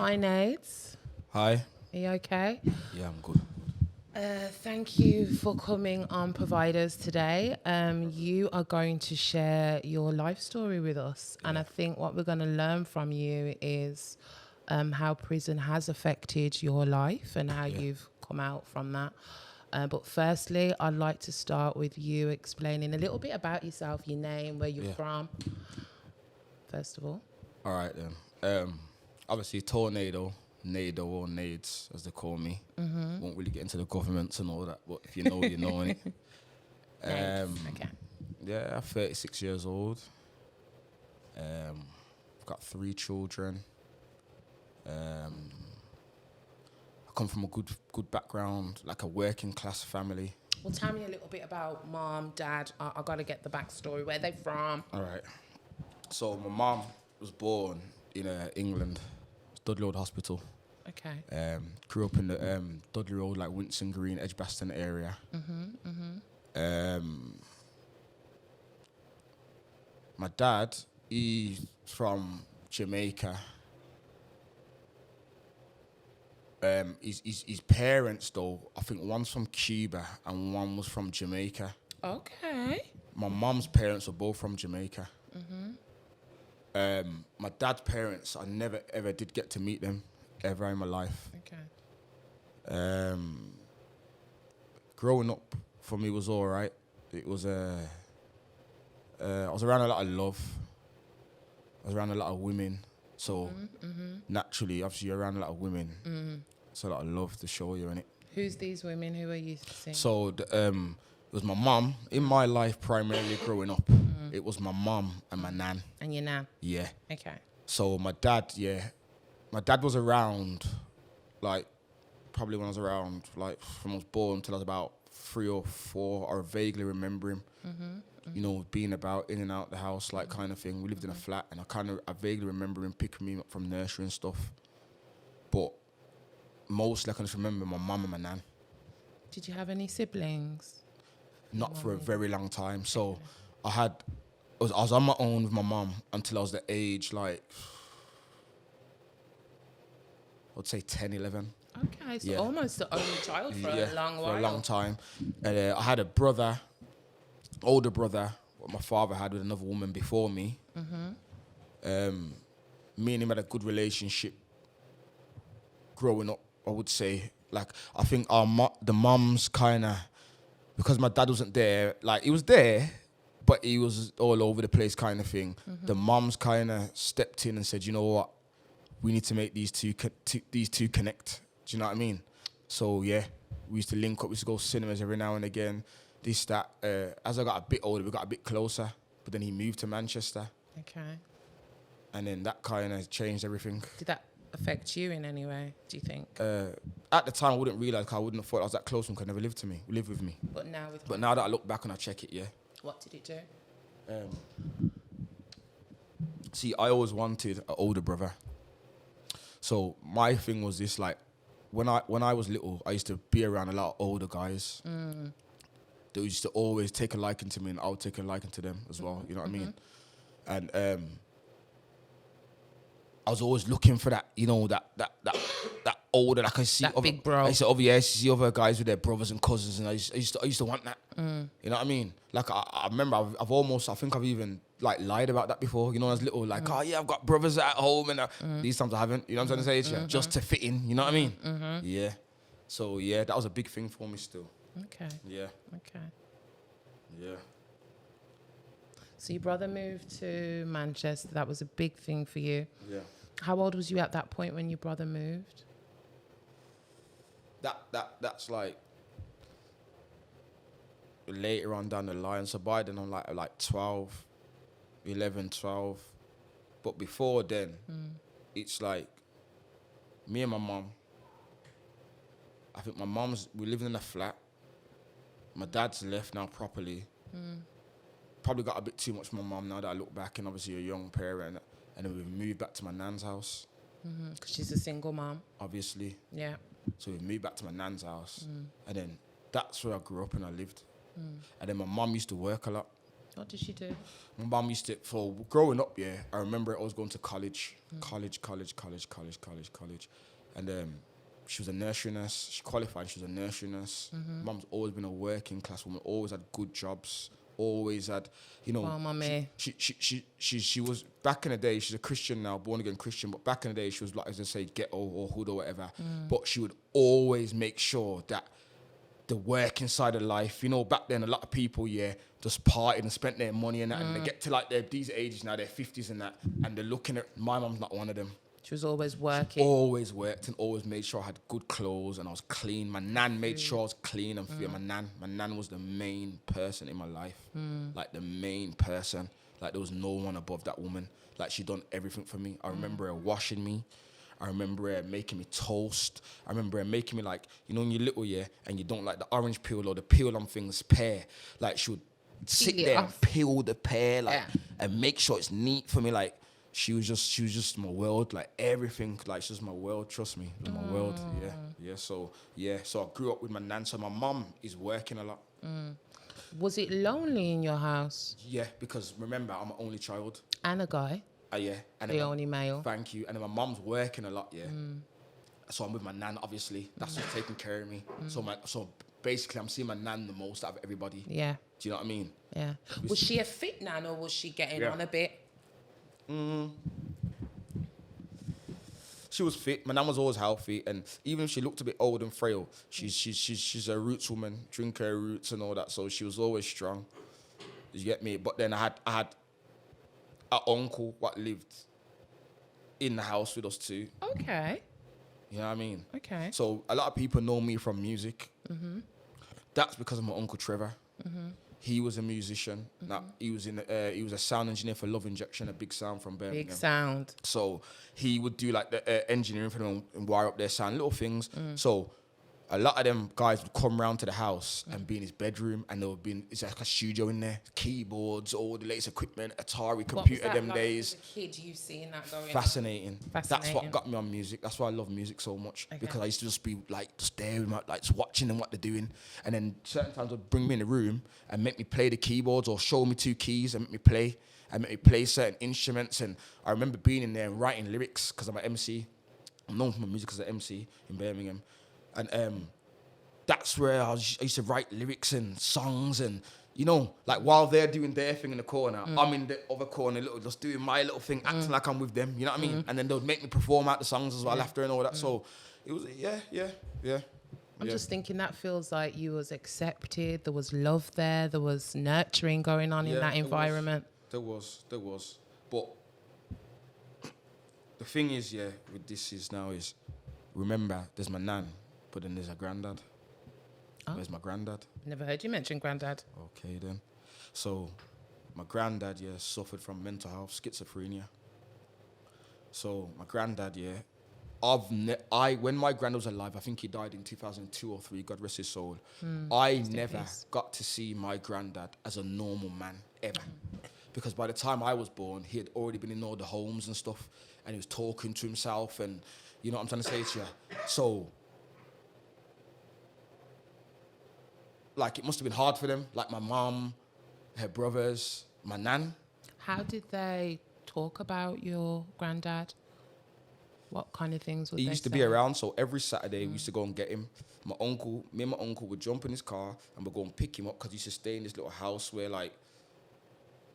Hi, Nate. Hi. Are you okay? Yeah, I'm good. Thank you for coming on Providers today. You are going to share your life story with us. And I think what we're going to learn from you is how prison has affected your life and how you've come out from that. But firstly, I'd like to start with you explaining a little bit about yourself, your name, where you're from, first of all. All right then. Obviously, Tornado, Nado or Nades, as they call me. Won't really get into the governments and all that, but if you know, you know it. Okay. Yeah, I'm 36 years old. I've got 3 children. I come from a good background, like a working class family. Well, tell me a little bit about mom, dad. I got to get the backstory. Where they from? All right. So my mom was born in England, Dudley Road Hospital. Okay. Grew up in the Dudley Road, like Winson Green, Edgbaston area. My dad, he's from Jamaica. His parents, though, I think one's from Cuba and one was from Jamaica. Okay. My mom's parents were both from Jamaica. My dad's parents, I never ever did get to meet them ever in my life. Okay. Growing up for me was all right. It was I was around a lot of love. I was around a lot of women. So naturally, obviously, you're around a lot of women. It's a lot of love to show you, innit? Who's these women? Who are you seeing? So it was my mum. In my life, primarily growing up, it was my mum and my nan. And your nan? Yeah. Okay. So my dad was around, like, probably when I was around, like, from I was born till I was about 3 or 4. I vaguely remember him, you know, being about in and out the house, like, kind of thing. We lived in a flat, and I vaguely remember him picking me up from nursery and stuff. But mostly I can just remember my mum and my nan. Did you have any siblings? Not for a very long time. So I was on my own with my mum until I was the age, like, I'd say 10, 11. Okay, so almost the only child for a long while. For a long time. And I had a brother, older brother, what my father had with another woman before me. Me and him had a good relationship growing up, I would say. Like, I think the mums kind of, because my dad wasn't there, like, he was there, but he was all over the place kind of thing. The mums kind of stepped in and said, you know what, we need to make these two connect. Do you know what I mean? So, yeah, we used to link up. We used to go to cinemas every now and again. This, that. As I got a bit older, we got a bit closer. But then he moved to Manchester. Okay. And then that kind of changed everything. Did that affect you in any way, do you think? At the time, I wouldn't realise, because I wouldn't have thought I was that close and could never live with me. But now that I look back and I check it, yeah. What did it do? See, I always wanted an older brother. So my thing was this, like, when I was little, I used to be around a lot of older guys. They used to always take a liking to me, and I would take a liking to them as well. You know what I mean? And I was always looking for that, you know, that older, like I see that big bro. I used to see other guys with their brothers and cousins, and I used to want that. You know what I mean? Like, I remember I think I've even, like, lied about that before. You know, as little, like, oh yeah, I've got brothers at home, and these times I haven't. You know what I'm trying to say? Just to fit in. You know what I mean? Yeah. So yeah, that was a big thing for me still. Okay. Yeah. Okay. Yeah. So your brother moved to Manchester. That was a big thing for you. Yeah. How old was you at that point when your brother moved? That's like later on down the line. So by then I'm like 12, 11, 12. But before then, it's like me and my mum. I think we living in a flat. My dad's left now properly. Probably got a bit too much for my mum now that I look back, and obviously a young parent. And then we moved back to my nan's house. Because she's a single mom. Obviously. Yeah. So we moved back to my nan's house. And then that's where I grew up and I lived. And then my mum used to work a lot. What did she do? My mum used to, for growing up, yeah, I remember I was going to college. And she was a nursery nurse. She qualified, she was a nursery nurse. Mum's always been a working class woman, always had good jobs, always had, you know. Oh, mummy. She was, back in the day, she's a Christian now, born again Christian, but back in the day, she was like, as I say, ghetto or hood or whatever. But she would always make sure that the working side of life, you know, back then a lot of people, yeah, just partied and spent their money and that, and they get to like these ages now, their 50s and that, and they're looking at, my mum's not one of them. She was always working. Always worked and always made sure I had good clothes and I was clean. My nan made sure I was clean and fair. My nan was the main person in my life. Like the main person. Like there was no one above that woman. Like she done everything for me. I remember her washing me. I remember her making me toast. I remember her making me like, you know, when you're little, yeah, and you don't like the orange peel or the peel on things, pear. Like she would sit there and peel the pear, like, and make sure it's neat for me. Like she was just my world, like everything. Like she's my world. Trust me, my world. Yeah. So I grew up with my nan. So my mum is working a lot. Was it lonely in your house? Yeah, because remember, I'm an only child. And a guy. Yeah. And the only male. Thank you. And then my mum's working a lot, yeah. So I'm with my nan, obviously. That's who's taking care of me. So basically, I'm seeing my nan the most out of everybody. Yeah. Do you know what I mean? Yeah. Was she a fit nan or was she getting on a bit? She was fit. My nan was always healthy, and even if she looked a bit old and frail, she's a roots woman, drink her roots and all that. So she was always strong. You get me? But then I had an uncle what lived in the house with us too. Okay. You know what I mean? Okay. So a lot of people know me from music. That's because of my uncle Trevor. He was a musician. Now he was a sound engineer for Love Injection, a big sound from Birmingham. Big sound. So he would do like the engineering for them and wire up their sound, little things. So a lot of them guys would come round to the house and be in his bedroom, and there would be it's like a studio in there, keyboards, all the latest equipment, Atari computer them like days. As a kid, you seeing that going Fascinating. That's what got me on music. That's why I love music so much, because I used to just be like just there with my, like just watching them what they're doing, and then certain times they'd bring me in the room and make me play the keyboards or show me two keys and make me play certain instruments. And I remember being in there and writing lyrics because I'm an MC. I'm known for my music as an MC in Birmingham. And that's where I used to write lyrics and songs, and you know, like while they're doing their thing in the corner, I'm in the other corner, just doing my little thing, acting like I'm with them. You know what I mean? And then they'd make me perform out the songs as well after and all that. So it was I'm just thinking that feels like you was accepted. There was love there. There was nurturing going on in that environment. There was. But the thing is, with this is remember, there's my nan. But then there's a granddad. Oh. Where's my granddad? Never heard you mention granddad. Okay, then. So, my granddad, suffered from mental health, schizophrenia. So, my granddad, when my granddad was alive, I think he died in 2002 or 3, God rest his soul. I never got to see my granddad as a normal man, ever. Because by the time I was born, he had already been in all the homes and stuff, and he was talking to himself, and you know what I'm trying to say to you? So, like, it must have been hard for them. Like, my mum, her brothers, my nan. How did they talk about your granddad? What kind of things would they say? He used to be around, so every Saturday we used to go and get him. Me and my uncle would jump in his car and we'd go and pick him up, because he used to stay in this little house where, like,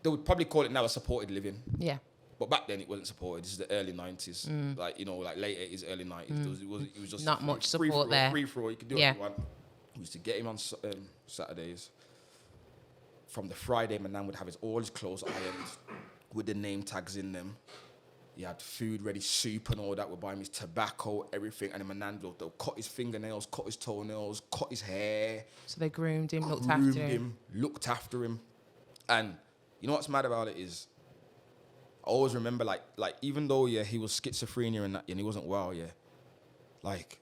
they would probably call it now a supported living. Yeah. But back then it wasn't supported. This is the early 90s. Like, you know, like late 80s, early 90s. It was just not much support there. Free for all. You could do what you want. We used to get him on Saturdays. From the Friday, my nan would have all his clothes ironed with the name tags in them. He had food ready, soup and all that. We'd buy him his tobacco, everything. And then my nan would cut his fingernails, cut his toenails, cut his hair. So they groomed him, looked after him. And you know what's mad about it is, I always remember, like even though, he was schizophrenia and that, and he wasn't well, like,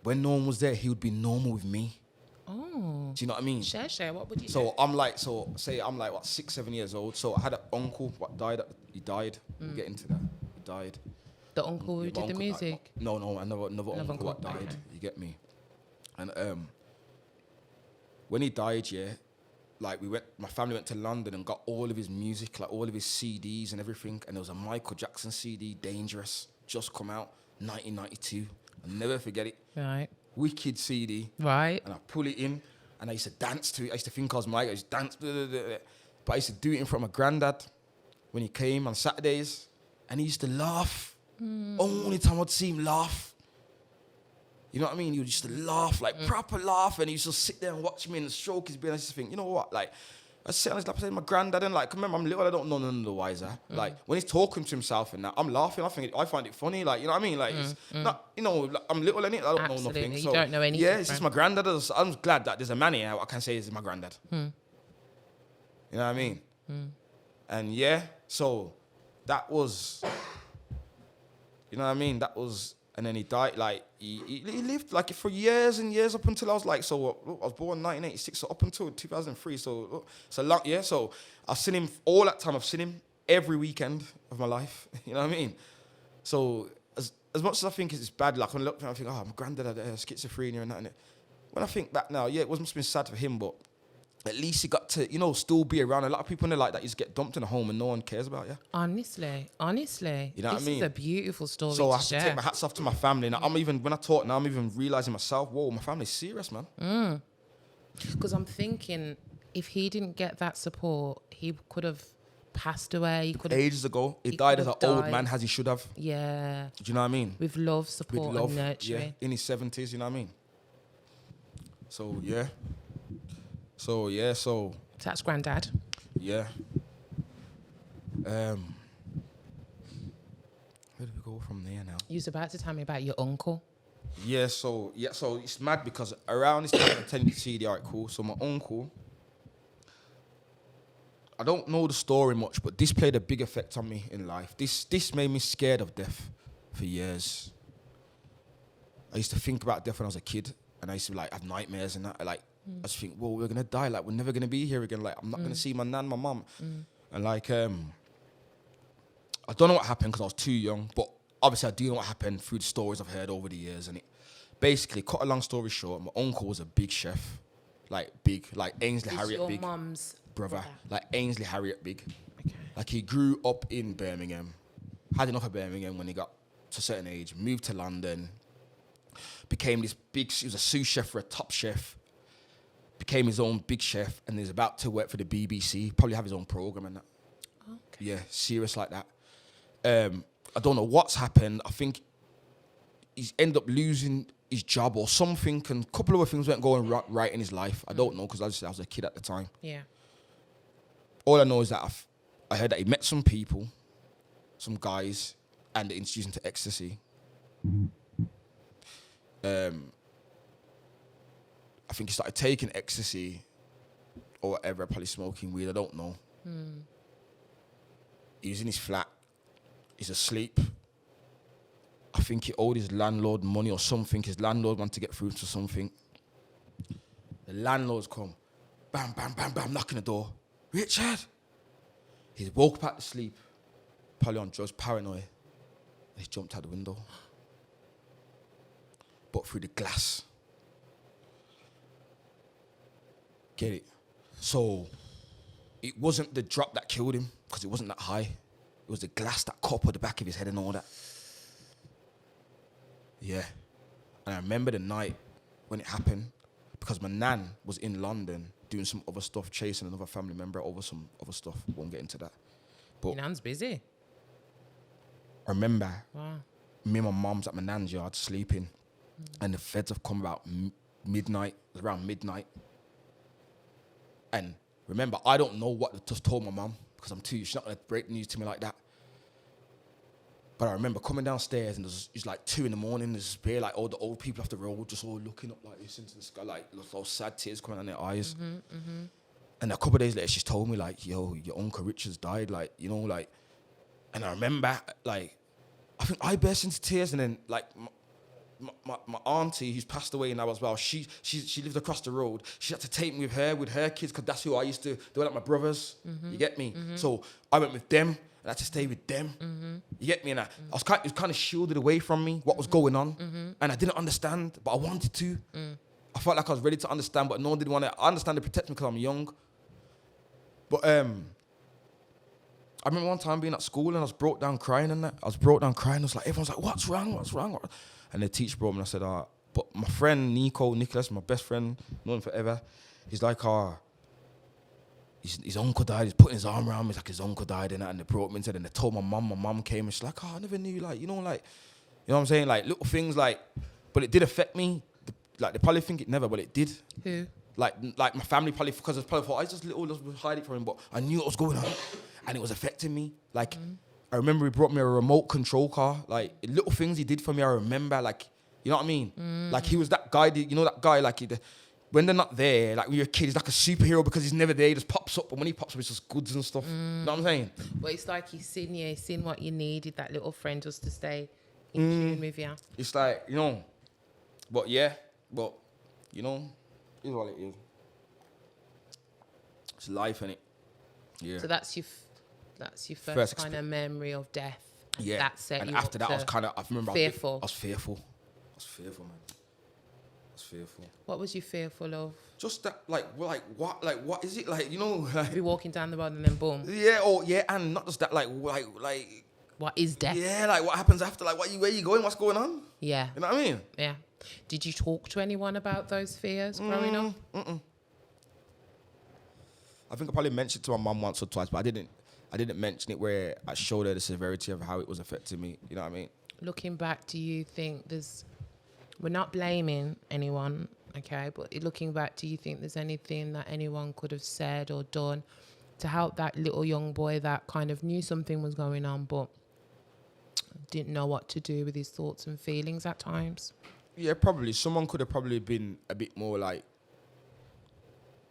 when no one was there, he would be normal with me. Oh. Do you know what I mean? Share. What would you do? So say I'm like, 6, 7 years old. So I had an uncle died. He died. We'll get into that. He died. The uncle who did the music? No, another uncle what died. Okay. You get me? And when he died, like my family went to London and got all of his music, like all of his CDs and everything. And there was a Michael Jackson CD, Dangerous, just come out, 1992. I'll never forget it. Right. Wicked CD. Right. And I pull it in and I used to dance to it. I used to think I was Mike. I used to dance. Blah, blah, blah, blah. But I used to do it in front of my granddad when he came on Saturdays. And he used to laugh. Only time I'd see him laugh. You know what I mean? He would just laugh, like proper laugh. And he used to sit there and watch me and stroke his beard. I used to think, you know what? Like, I sit on his lap and say, my granddad, and like, remember, I'm little, I don't know none of the wiser. Like, when he's talking to himself and that, I'm laughing. I find it funny. Like, you know what I mean? Like, it's not, you know, like, I'm little in it. I don't know nothing. You So, don't know anything. yeah, it's just my granddad. I'm glad that there's a man here. What I can say is my granddad. You know what I mean? And yeah, so that was, you know what I mean? That was, and then he died. Like, he lived like for years and years up until I was like, so I was born in 1986, so up until 2003. So it's a long, yeah. So I've seen him all that time. I've seen him every weekend of my life. You know what I mean? So as much as I think it's bad, like when I look at him, I think, oh, my granddad had schizophrenia and that. And when I think back now, yeah, it must have been sad for him, but at least he got to, you know, still be around. A lot of people in there like that, you just get dumped in a home and no one cares about you. Honestly. You know what I mean? This is a beautiful story so to I have share. to take my hats off to my family. And I'm even, when I talk now, I'm even realising myself, whoa, my family's serious, man. Because I'm thinking, if he didn't get that support, he could have passed away. He could have, Ages ago, he died as an could have old died. man, as he should have. Yeah. Do you know what I mean? With love, support, With love, and nurturing. yeah, in his 70s, you know what I mean? So, yeah. So, That's granddad. yeah. Where do we go from there now? You was about to tell me about your uncle. Yeah, so it's mad because around this time I'm telling you the CD, all right, cool. So my uncle, I don't know the story much, but this played a big effect on me in life. This made me scared of death for years. I used to think about death when I was a kid, and I used to like have nightmares and that. Like I just think, well, we're gonna die. Like we're never gonna be here again. Like I'm not gonna see my nan, my mum, and like I don't know what happened because I was too young, but obviously I do know what happened through the stories I've heard over the years. And it basically, cut a long story short, my uncle was a big chef, like Ainsley Harriet big. Your mum's brother, like Ainsley Harriet big. Okay. Like he grew up in Birmingham, had enough of Birmingham when he got to a certain age, moved to London, became this big, he was a sous chef for a top chef, became his own big chef, and is about to work for the BBC, probably have his own program and that. Okay. Yeah, serious like that. I don't know what's happened. I think he's ended up losing his job or something, and a couple of other things weren't going right in his life. I don't know, because I was a kid at the time. Yeah. All I know is that I heard that he met some people, some guys, and they introduced him to ecstasy. I think he started taking ecstasy or whatever, probably smoking weed, I don't know. He was in his flat. He's asleep. I think he owed his landlord money or something. His landlord wanted to get through to something. The landlord's come. Bam, bam, bam, bam, knocking the door. Richard! He's woke up out of sleep, probably on drugs, paranoid. And he's jumped out the window. But through the glass. Get it? So, it wasn't the drop that killed him, because it wasn't that high. It was the glass that cut up the back of his head and all that. Yeah. And I remember the night when it happened, because my nan was in London doing some other stuff, chasing another family member over some other stuff. Won't get into that. But Your nan's busy. I remember me and my mum's at my nan's yard sleeping, and the feds have come about midnight, around midnight. And remember, I don't know what they just told my mum, because I'm too, she's not going to break the news to me like that. But I remember coming downstairs, and it's like 2 a.m, there's bare, like all the old people off the road just all looking up like this into the sky, like those sad tears coming down their eyes. And a couple of days later, she's told me, like, yo, your Uncle Richard's died, like, you know, like, and I remember, like, I think I burst into tears, and then, like, my auntie, who's passed away now as well, she lived across the road. She had to take me with her kids, because that's who I used to, they were like my brothers, you get me? So I went with them, and I had to stay with them, you get me? And it was kind of shielded away from me, what was going on, and I didn't understand, but I wanted to. I felt like I was ready to understand, but no one didn't want to understand and protect me because I'm young. But I remember one time being at school and I was broke down crying and that. I was like, everyone's like, what's wrong? And the teacher brought me and I said, but my friend Nicholas, my best friend, known him forever, he's like, his uncle died, he's putting his arm around me, it's like his uncle died and that, and they brought me and said, and they told my mum came and she's like, I never knew, like, you know what I'm saying? Like, little things like, but it did affect me. They probably think it never, but it did. Who? Like my family probably, because I probably thought, I was just little, just hide it from him, but I knew what was going on and it was affecting me. Like, I remember he brought me a remote control car, like, little things he did for me, I remember, like, you know what I mean? Like, he was that guy, like, when they're not there, like when you're a kid, he's like a superhero because he's never there. He just pops up, and when he pops up, it's just goods and stuff. You know what I'm saying? Well, it's like he's seen what you needed, that little friend just to stay in tune with you. It's like, but it's what it is. It's life, innit? Yeah. So that's your first kind of memory of death. Yeah. That set and you after up that, I was kind of, I remember fearful. I was fearful, man. Fearful. What was you fearful of? Just that, what is it like? Be walking down the road and then boom. Yeah, and not just that, like. What is death? Yeah, like what happens after? Like, where you going? What's going on? Yeah. You know what I mean? Yeah. Did you talk to anyone about those fears growing up? I think I probably mentioned it to my mum once or twice, but I didn't mention it where I showed her the severity of how it was affecting me. You know what I mean? Looking back, do you think we're not blaming anyone, okay, but looking back, do you think there's anything that anyone could have said or done to help that little young boy that kind of knew something was going on but didn't know what to do with his thoughts and feelings at times? Yeah, probably. Someone could have probably been a bit more like,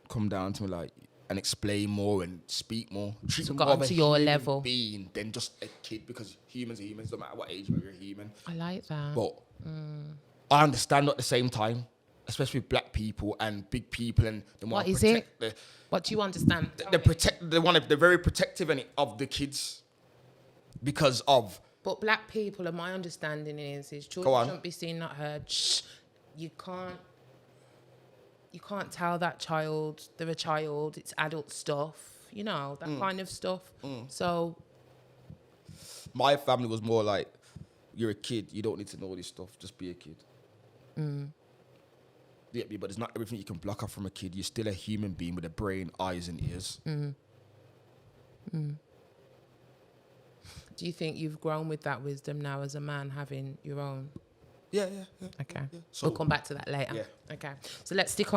come down to me like, and explain more and speak more. So got onto your level. Being than just a kid, because humans are humans, no matter what age you're a human. I like that. But I understand at the same time, especially with black people and big people and the what is it? What do you understand? They're very protective of the kids because of. But black people, and my understanding is children shouldn't be seen, not heard. Shh. You can't tell that child they're a child. It's adult stuff, that kind of stuff. So my family was more like, you're a kid, you don't need to know this stuff, just be a kid. Yeah, but it's not everything you can block off from a kid. You're still a human being with a brain, eyes and ears. Do you think you've grown with that wisdom now as a man, having your own? Yeah. Okay. Yeah. So, we'll come back to that later. Yeah. Okay. So let's stick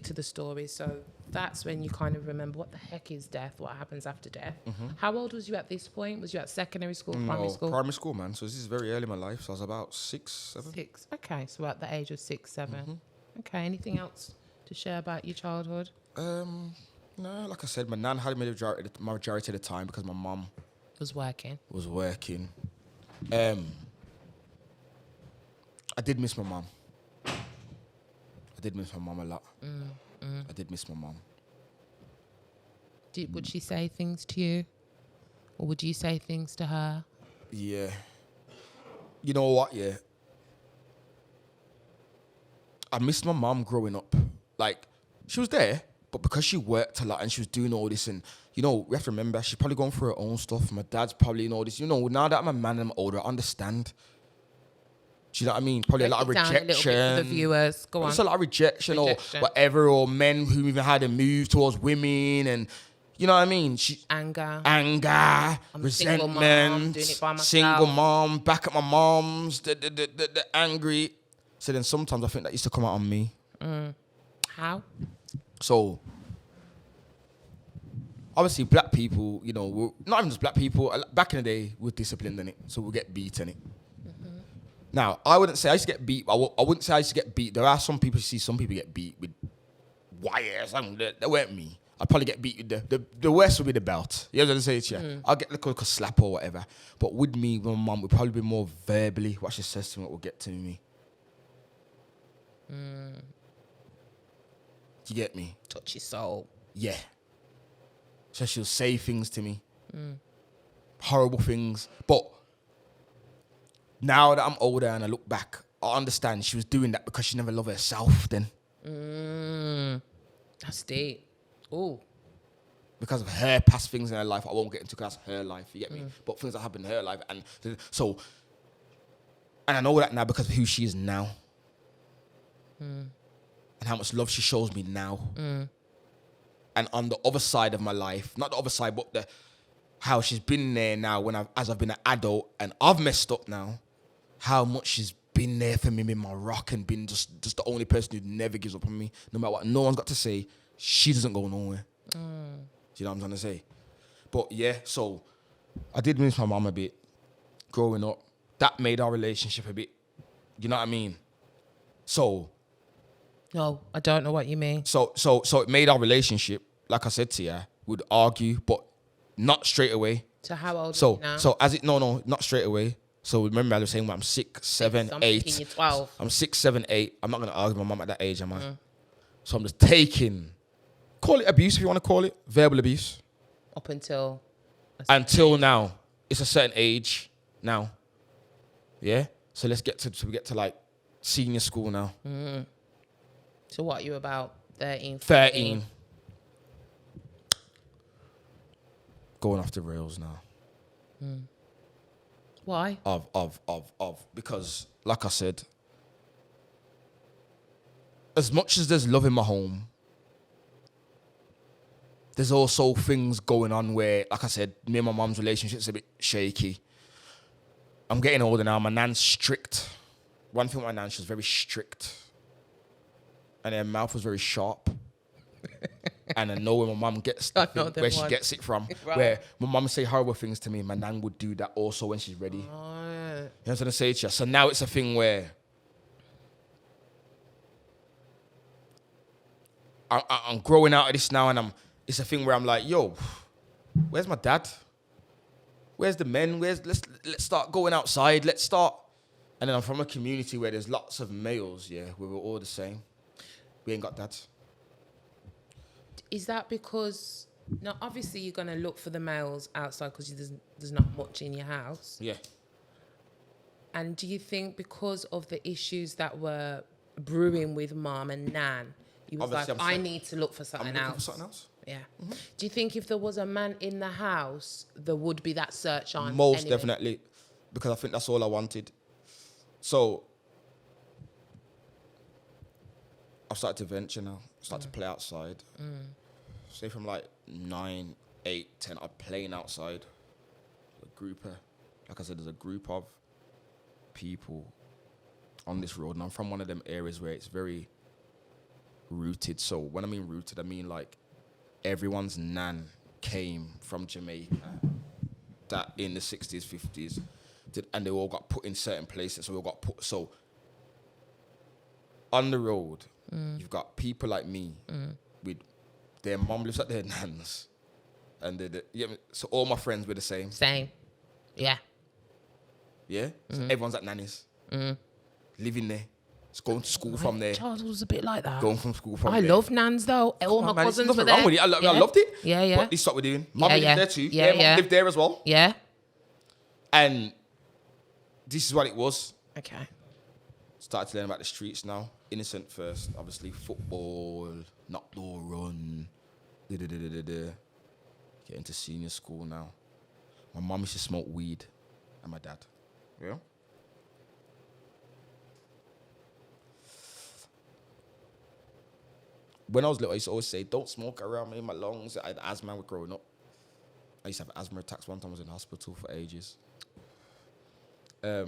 to the story. So that's when you kind of remember, what the heck is death? What happens after death? How old was you at this point? Was you at secondary school, primary school? Primary school, man. So this is very early in my life. So I was about 6, 7. 6. Okay. So at the age of 6, 7. Okay. Anything else to share about your childhood? No, like I said, my nan had me the majority of the time because my mum was working. I did miss my mum. I did miss my mum a lot. I did miss my mum. Would she say things to you? Or would you say things to her? Yeah. You know what, yeah? I missed my mum growing up. Like, she was there, but because she worked a lot and she was doing all this, and, we have to remember, she's probably going through her own stuff. My dad's probably this. Now that I'm a man and I'm older, I understand. Do you know what I mean? Probably a lot of rejection. A little bit for the viewers. Go on. It's a lot of rejection or whatever, or men who even had a move towards women, and you know what I mean? Anger, resentment, single mom, back at my mom's, the angry. So then sometimes I think that used to come out on me. How? So obviously black people, we're not even just black people. Back in the day, we're disciplined in it, so we'll get beat in it. Now, I wouldn't say I used to get beat. I wouldn't say I used to get beat. There are some people get beat with wires. That weren't me. I'd probably get beat with the worst would be the belt. You know what I'm saying? Yeah. I'll get like a slap or whatever. But with me, my mum would probably be more verbally. What she says to me, what will get to me. Do you get me? Touch your soul. Yeah. So she'll say things to me. Horrible things. But now that I'm older and I look back, I understand she was doing that because she never loved herself then. That's deep. Ooh. because of her past things in her life, I won't get into because that's her life, you get me? But things that happen in her life. And so, and I know that now because of who she is now. And how much love she shows me now. And on the other side of my life, not the other side, but how she's been there now as I've been an adult and I've messed up now, how much she's been there for me in my rock and been just the only person who never gives up on me. No matter what no one's got to say, she doesn't go nowhere. Do you know what I'm trying to say? But yeah, so I did miss my mum a bit growing up. That made our relationship a bit, you know what I mean? So... No, I don't know what you mean. So it made our relationship, like I said to you, we'd argue, but not straight away. So how old So are you now? so as it no, not straight away. So remember I was saying, well, I'm 6, 7, I'm 8. thinking you're 12. I'm 6, 7, 8. I'm not gonna argue with my mum at that age, am I? So I'm just taking, call it abuse if you want to call it, verbal abuse. Up until Now. It's a certain age now. Yeah? So let's get to like senior school now. So what, you about 13, 13. Going off the rails now. Why? Because, like I said, as much as there's love in my home, there's also things going on where, like I said, me and my mum's relationship's a bit shaky. I'm getting older now. My nan's strict. One thing with my nan, she was very strict. And her mouth was very sharp. And I know where my mum gets she gets it from. Right. Where my mum say horrible things to me, my nan would do that also when she's ready. You know what I'm saying to you? So now it's a thing where I'm growing out of this now, and it's a thing where I'm like, yo, where's my dad? Where's the men? Let's start going outside. Let's start. And then I'm from a community where there's lots of males, yeah, where we're all the same. We ain't got dads. Is that because, now obviously you're going to look for the males outside because there's not much in your house. Yeah. And do you think because of the issues that were brewing with mom and nan, you was Obviously, like, I need to look for something I'm else? looking for something else. Yeah. Do you think if there was a man in the house, there would be that search on? Most anyway? definitely. Because I think that's all I wanted. So I've started to venture now. Start to play outside. Say from like 9, 8, 10, I'm playing outside. Like I said, there's a group of people on this road. And I'm from one of them areas where it's very rooted. So when I mean rooted, I mean like everyone's nan came from Jamaica that in the 60s, 50s. And they all got put in certain places. So we all got put. So on the road, you've got people like me with their mum lives at their nan's. And so all my friends were the same. Same. Yeah. Yeah? So everyone's at nanny's. Living there. Just going to school from there. Childhood was a bit like that. Going from school from I there. love nans though. All my cousins were nothing there. wrong with it. I loved it. Yeah, yeah. But this is what we're doing. Mum Yeah, lived yeah. there too. Yeah, Mum yeah. lived there as well. Yeah. And this is what it was. Okay. Started to learn about the streets now. Innocent first, obviously. Football, knock door run. Get into senior school now. My mum used to smoke weed. And my dad. Yeah? When I was little, I used to always say, don't smoke around me in my lungs. I had asthma when growing up. I used to have asthma attacks one time. I was in hospital for ages. The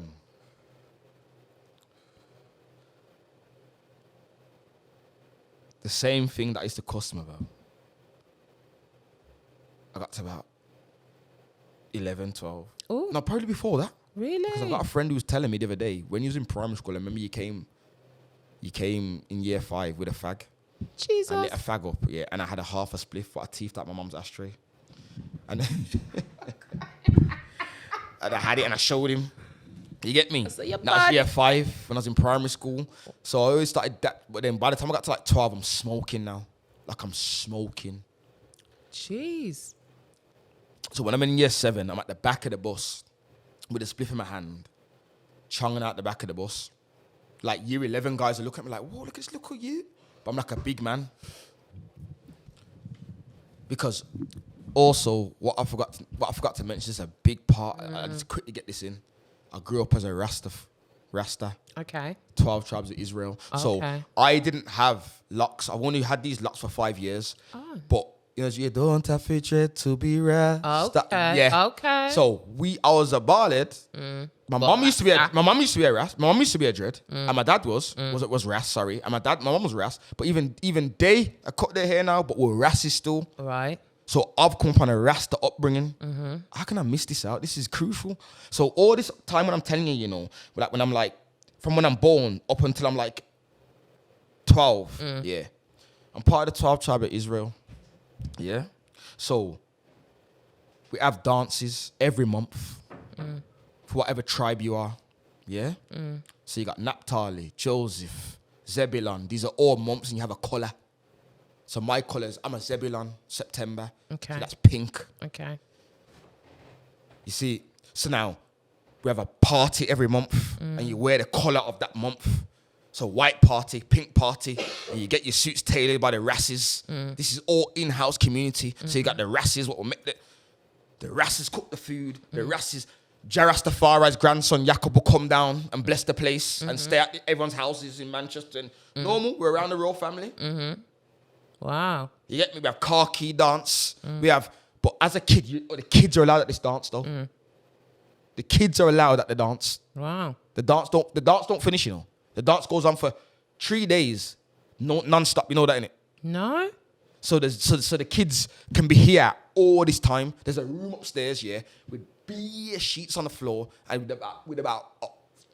same thing that I used to cuss them about. I got to about 11, 12. Ooh. No, probably before that. Really? Because I've got a friend who was telling me the other day, when you was in primary school, I remember you came in year 5 with a fag. Jesus. I lit a fag up, yeah, and I had a half a spliff, but I teethed out my mum's ashtray. And and I had it and I showed him. You get me? So you're That was bad. year 5 when I was in primary school. So I always started that, but then by the time I got to like 12, I'm smoking now. Like I'm smoking. Jeez. So when I'm in year 7, I'm at the back of the bus with a spliff in my hand, chonging out the back of the bus. Like year 11 guys are looking at me like, whoa, look at you. But I'm like a big man. because also what I forgot to mention is a big part. I just quickly get this in. I grew up as a Rasta. Okay. 12 tribes of Israel. So Okay. I didn't have locks. I've only had these locks for 5 years. Oh. But you don't have to dread to be Rasta. Okay. Yeah. Okay. So I was a ballad. My mom used to be a Ras. My mom used to be a dread, and my dad was Ras. Sorry, and my mom was Ras. But even they are cut their hair now, but we're Rasses still. Right. So I've come up on a Rasta upbringing. How can I miss this out? This is crucial. So all this time when I'm telling you, like when I'm like, from when I'm born up until I'm like 12, yeah, I'm part of the 12 tribe of Israel. Yeah. So we have dances every month for whatever tribe you are. Yeah. So you got Naphtali, Joseph, Zebulon. These are all months and you have a colour. So my colours, I'm a Zebulon, September. Okay. So that's pink. Okay. You see, so now we have a party every month and you wear the colour of that month. So white party, pink party, and you get your suits tailored by the Rasses. This is all in-house community. So you got the Rasses, what will make the Rasses cook the food. The Rasses, Jarastafari's grandson Jacob will come down and bless the place and stay at everyone's houses in Manchester. And normal, we're around the royal family. Wow. You get me? We have car key dance. We have, but as a kid, the kids are allowed at this dance though. The kids are allowed at the dance. Wow. The dance don't finish, The dance goes on for 3 days, non-stop. You know that, innit? No. So the kids can be here all this time. There's a room upstairs, yeah, with bare sheets on the floor and with about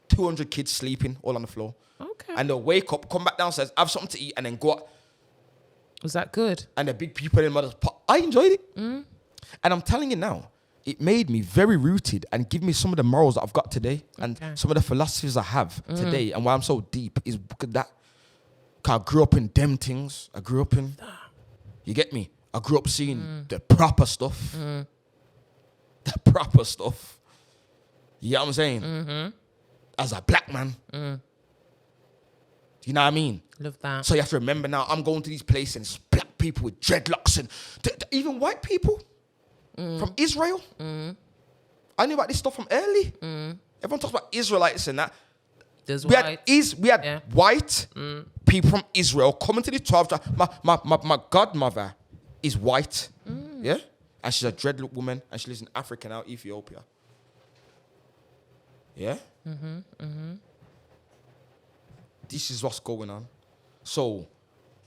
200 kids sleeping all on the floor. Okay. And they'll wake up, come back downstairs, have something to eat, and then go out. Was that good? And the big people in mother's pot. I enjoyed it. And I'm telling you now, it made me very rooted and give me some of the morals that I've got today and some of the philosophies I have today. And why I'm so deep is because that. Cause I grew up in them things. I grew up in, you get me? I grew up seeing the proper stuff. The proper stuff. You get what I'm saying? As a black man. You know what I mean? Love that. So you have to remember now, I'm going to these places and it's black people with dreadlocks and even white people from Israel. I knew about this stuff from early. Everyone talks about Israelites and that. We had white people from Israel coming to the 12 tribes. My godmother is white. Yeah? And she's a dreadlock woman and she lives in Africa now, Ethiopia. Yeah? This is what's going on. So,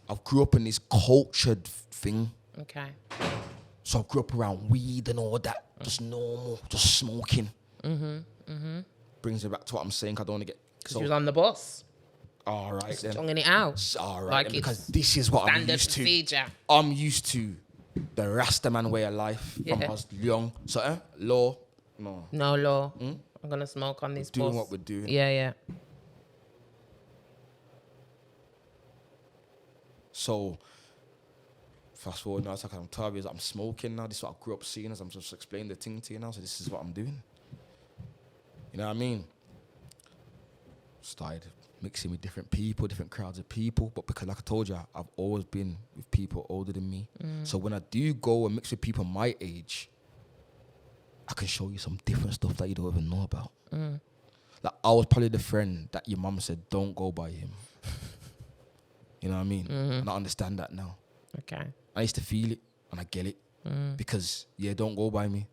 I grew up in this cultured thing. Okay. So, I grew up around weed and all that. Just normal, just smoking. Brings me back to what I'm saying. I don't want to get... Because you was on the bus. All right, then. Tonguing it out. All right, Like then, because this is what I'm used procedure. to. I'm used to the Rastaman way of life from I was young. So, law? No. No law. I'm going to smoke on this bus. Doing what we're doing. Yeah. So, fast forward now, it's like I'm 12 years, I'm smoking now. This is what I grew up seeing as I'm just explaining the thing to you now. So this is what I'm doing. You know what I mean? Started mixing with different people, different crowds of people. But because like I told you, I've always been with people older than me. So when I do go and mix with people my age, I can show you some different stuff that you don't even know about. Like I was probably the friend that your mum said, don't go by him. You know what I mean? And I understand that now. Okay. I used to feel it and I get it because don't go by me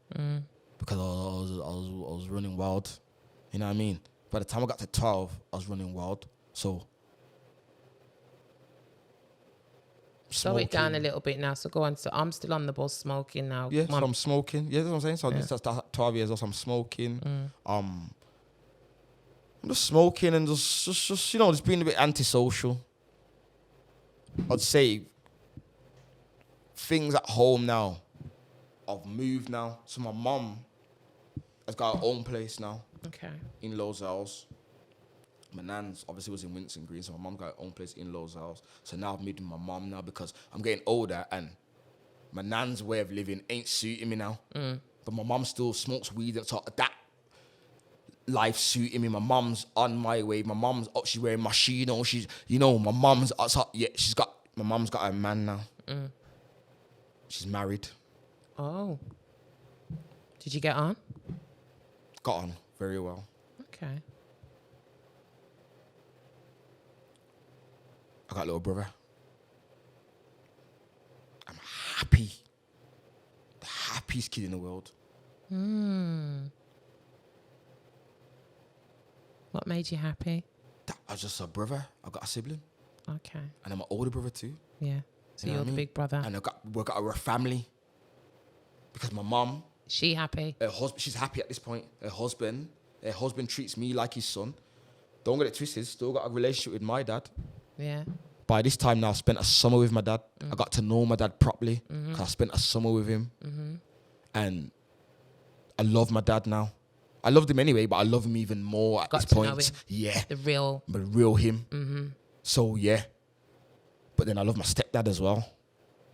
because I was running wild. You know what I mean? By the time I got to 12, I was running wild. So slow it down a little bit now. So go on. So I'm still on the bus smoking now. Yeah, so I'm smoking. Yeah, that's what I'm saying. So this is 12 years old. So I'm smoking. I'm just smoking and just just being a bit antisocial. I'd say things at home now. I've moved now. So my mum has got her own place now. Okay. In Low's house. My nan's obviously was in Winston Green, so my mum got her own place in Low's house. So now I've moved with my mum now because I'm getting older and my nan's way of living ain't suiting me now. But my mum still smokes weed and so that life suiting me. My mum's on my way. My mum's up, she's wearing machino. She's, my mum's my mum's got a man now. She's married. Oh. Did you get on? Got on very well. Okay. I got a little brother. I'm happy. The happiest kid in the world. What made you happy? That I was just a brother. I got a sibling. Okay. And I'm an older brother too. Yeah. So You know you're what I the mean? big brother. And we got a family. Because my mum, She happy? her husband, she's happy at this point. Her husband treats me like his son. Don't get it twisted. Still got a relationship with my dad. Yeah. By this time now, I spent a summer with my dad. I got to know my dad properly. Because I spent a summer with him. And I love my dad now. I loved him anyway, but I love him even more at Got this to know point. him. Yeah. The real. The real him. So, yeah. But then I love my stepdad as well.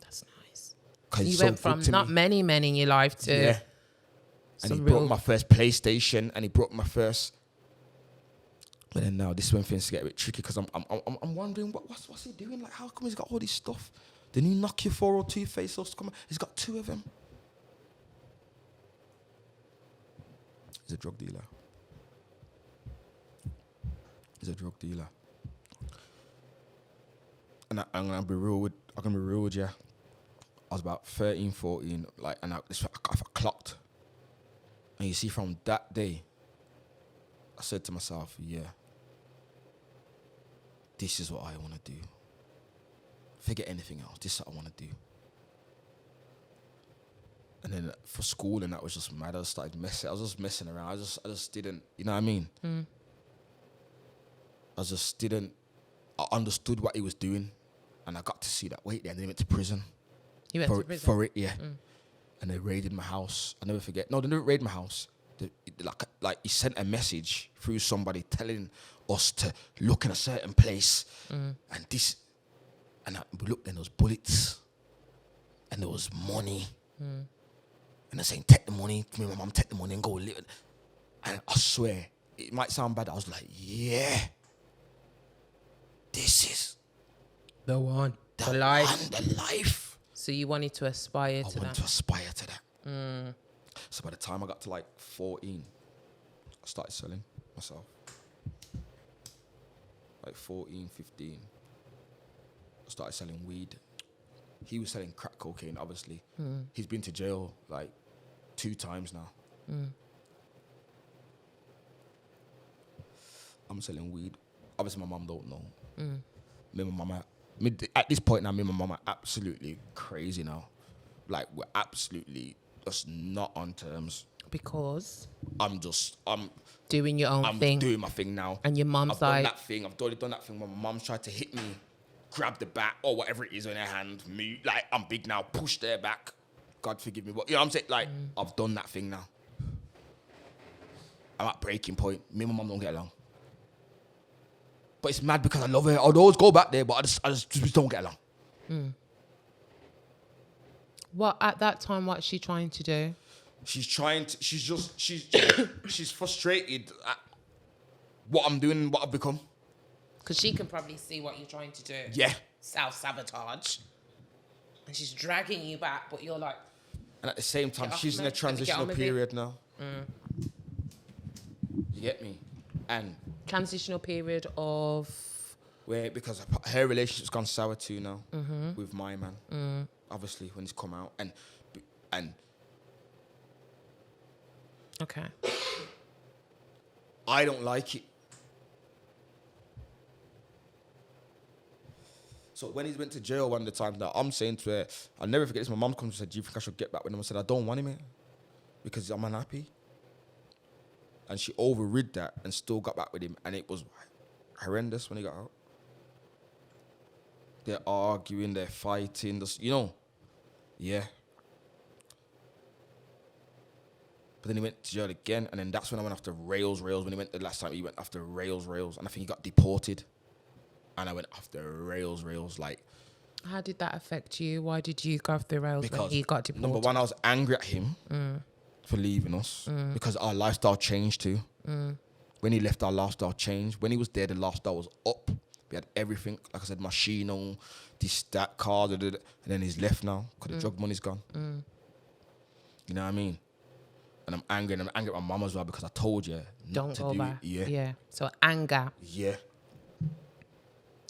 That's nice. 'Cause You he's so went from good to not me. many men in your life to Yeah. And he some brought real. my first PlayStation, and he brought my first. But then now this is when things get a bit tricky because I'm wondering what's he doing? Like, how come he's got all this stuff? The new Nokia 402 face offs come. He's got 2 of them. He's a drug dealer. And I'm gonna be real with you. I was about 13, 14, like, and I clocked. And you see, from that day, I said to myself, yeah, this is what I want to do. Forget anything else. This is what I want to do. And then for school, and that was just mad. I was just messing around. I just didn't, you know what I mean? I understood what he was doing. And I got to see that. Wait, then they went to prison. You went to prison? For it, yeah. And they raided my house. I never forget. No, they didn't raid my house. Like he sent a message through somebody telling us to look in a certain place. And we looked, and there was bullets. And there was money. And they're saying, take the money. Me and my mum take the money and go live it. And I swear, it might sound bad. I was like, yeah. This is The one. the The life. one, the life. So you wanted to aspire to I wanted that. to aspire to that. So by the time I got to like 14, I started selling myself. Like 14, 15, I started selling weed. He was selling crack cocaine, obviously. He's been to jail like 2 times now. I'm selling weed. Obviously, my mum don't know. Me and my mama, at this point now, me and my mum are absolutely crazy now. Like, we're absolutely just not on terms. Because I'm doing your own thing. doing my thing now. And your mum's I've done like, that thing. I've already done that thing when my mum's tried to hit me, grab the bat or whatever it is in her hand. Me, like, I'm big now. Push their back. God forgive me. But, you know what I'm saying? Like, I've done that thing now. I'm at breaking point. Me and my mum don't get along. But it's mad because I love her. I'd always go back there, but I just don't get along. what at that time, what's she trying to do? She's frustrated at what I'm doing and what I've become. Because she can probably see what you're trying to do. Yeah. Self-sabotage. And she's dragging you back, but you're like... And at the same time, Get off, she's in man. a Let me get transitional on with period now. You get me? And Transitional period of... where, because her relationship's gone sour too now with my man. Obviously, when he's come out. And Okay. I don't like it. So when he went to jail one of the times, now I'm saying to her, I'll never forget this. My mum comes and said, do you think I should get back with him? I said, I don't want him here because I'm unhappy. And she overrid that and still got back with him. And it was horrendous when he got out. They're arguing, they're fighting, you know. Yeah. But then he went to jail again, and then that's when I went after rails. When he went the last time, he went after rails. And I think he got deported. And I went after rails. Like, How did that affect you? Why did you go off the rails when because he got deported? number one, I was angry at him for leaving us because our lifestyle changed too. When he left, our lifestyle changed. When he was there, the lifestyle was up. We had everything. Like I said, Machino, this, that, car, and then he's left now because the drug money's gone. You know what I mean? And I'm angry at my mum as well because I told you Don't not to go do back. it. Yeah. Yeah. So anger. Yeah.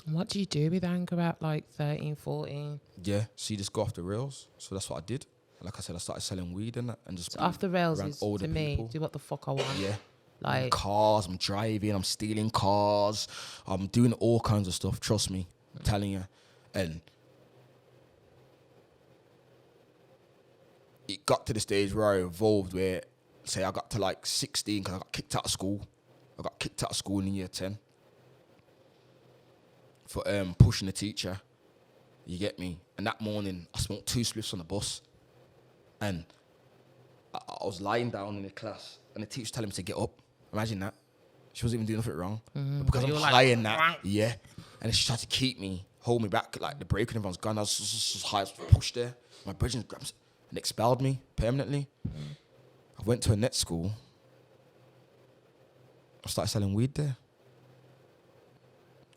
What do you do with anger at like 13, 14? Yeah. See, just go off the rails. So that's what I did. Like I said, I started selling weed and that, and just So off the rails around is, older to me, people. do what the fuck I want. Yeah. Like Cars, I'm driving, I'm stealing cars, I'm doing all kinds of stuff. Trust me, I'm telling you. And it got to the stage where I evolved, where, say, I got to like 16 because I got kicked out of school. I got kicked out of school in year 10 for pushing the teacher. You get me? And that morning, I smoked 2 spliffs on the bus, and I was lying down in the class, and the teacher was telling me to get up. Imagine that. She wasn't even doing nothing wrong. But because I'm high in that, yeah. And she tried to keep me, hold me back, like the break and everyone's gone. I was just high, I was pushed there. My brethren grabbed and expelled me permanently. I went to a net school. I started selling weed there.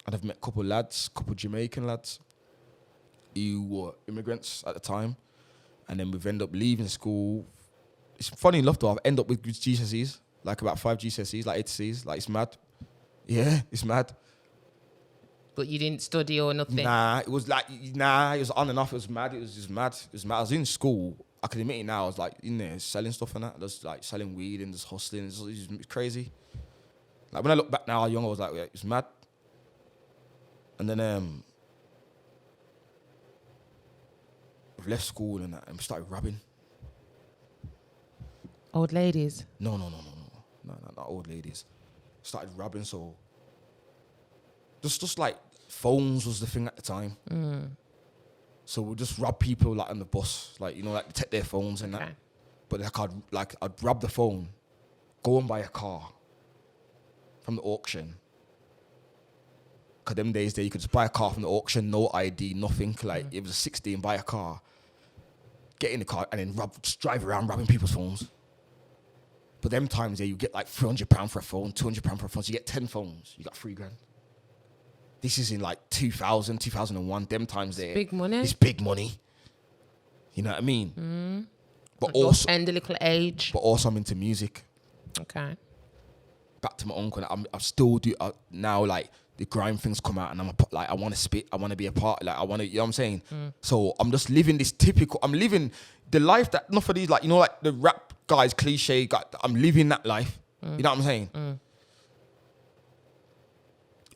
And I've met a couple Jamaican lads who were immigrants at the time. And then we've ended up leaving school. It's funny enough though, I've ended up with GCSEs, like about 5 GCSEs, like 8 Cs. Like, it's mad. Yeah, it's mad. But you didn't study or nothing? Nah, it was on and off. It was mad. It was just mad. It was mad. I was in school. I can admit it now. I was like in there selling stuff and that. Just like selling weed and just hustling. It's crazy. Like when I look back now, how young I was, like, yeah, it was mad. And then I've left school and that and started robbing. Old ladies? No, not old ladies. Started robbing, so just like phones was the thing at the time. So we'll just rob people like on the bus, like, you know, like take their phones and that. But I'd rob the phone, go and buy a car from the auction. Cause them days there you could just buy a car from the auction, no ID, nothing. Like it was a 16, buy a car, get in the car, and then just drive around robbing people's phones. But them times there you get like £300 for a phone, £200 for a phone. So you get 10 phones, you got £3,000. This is in like 2000, 2001. Them times there, big money. It's big money. You know what I mean? But At also, your end of little age. But also I'm into music. Okay. Back to my uncle, I still do now. Like the grime things come out, and I want to spit. I want to be a part. Like I want to, you know what I'm saying? So I'm just living this typical. I'm living the life that enough of these, like, you know, like the rap guys cliche. I'm living that life. You know what I'm saying?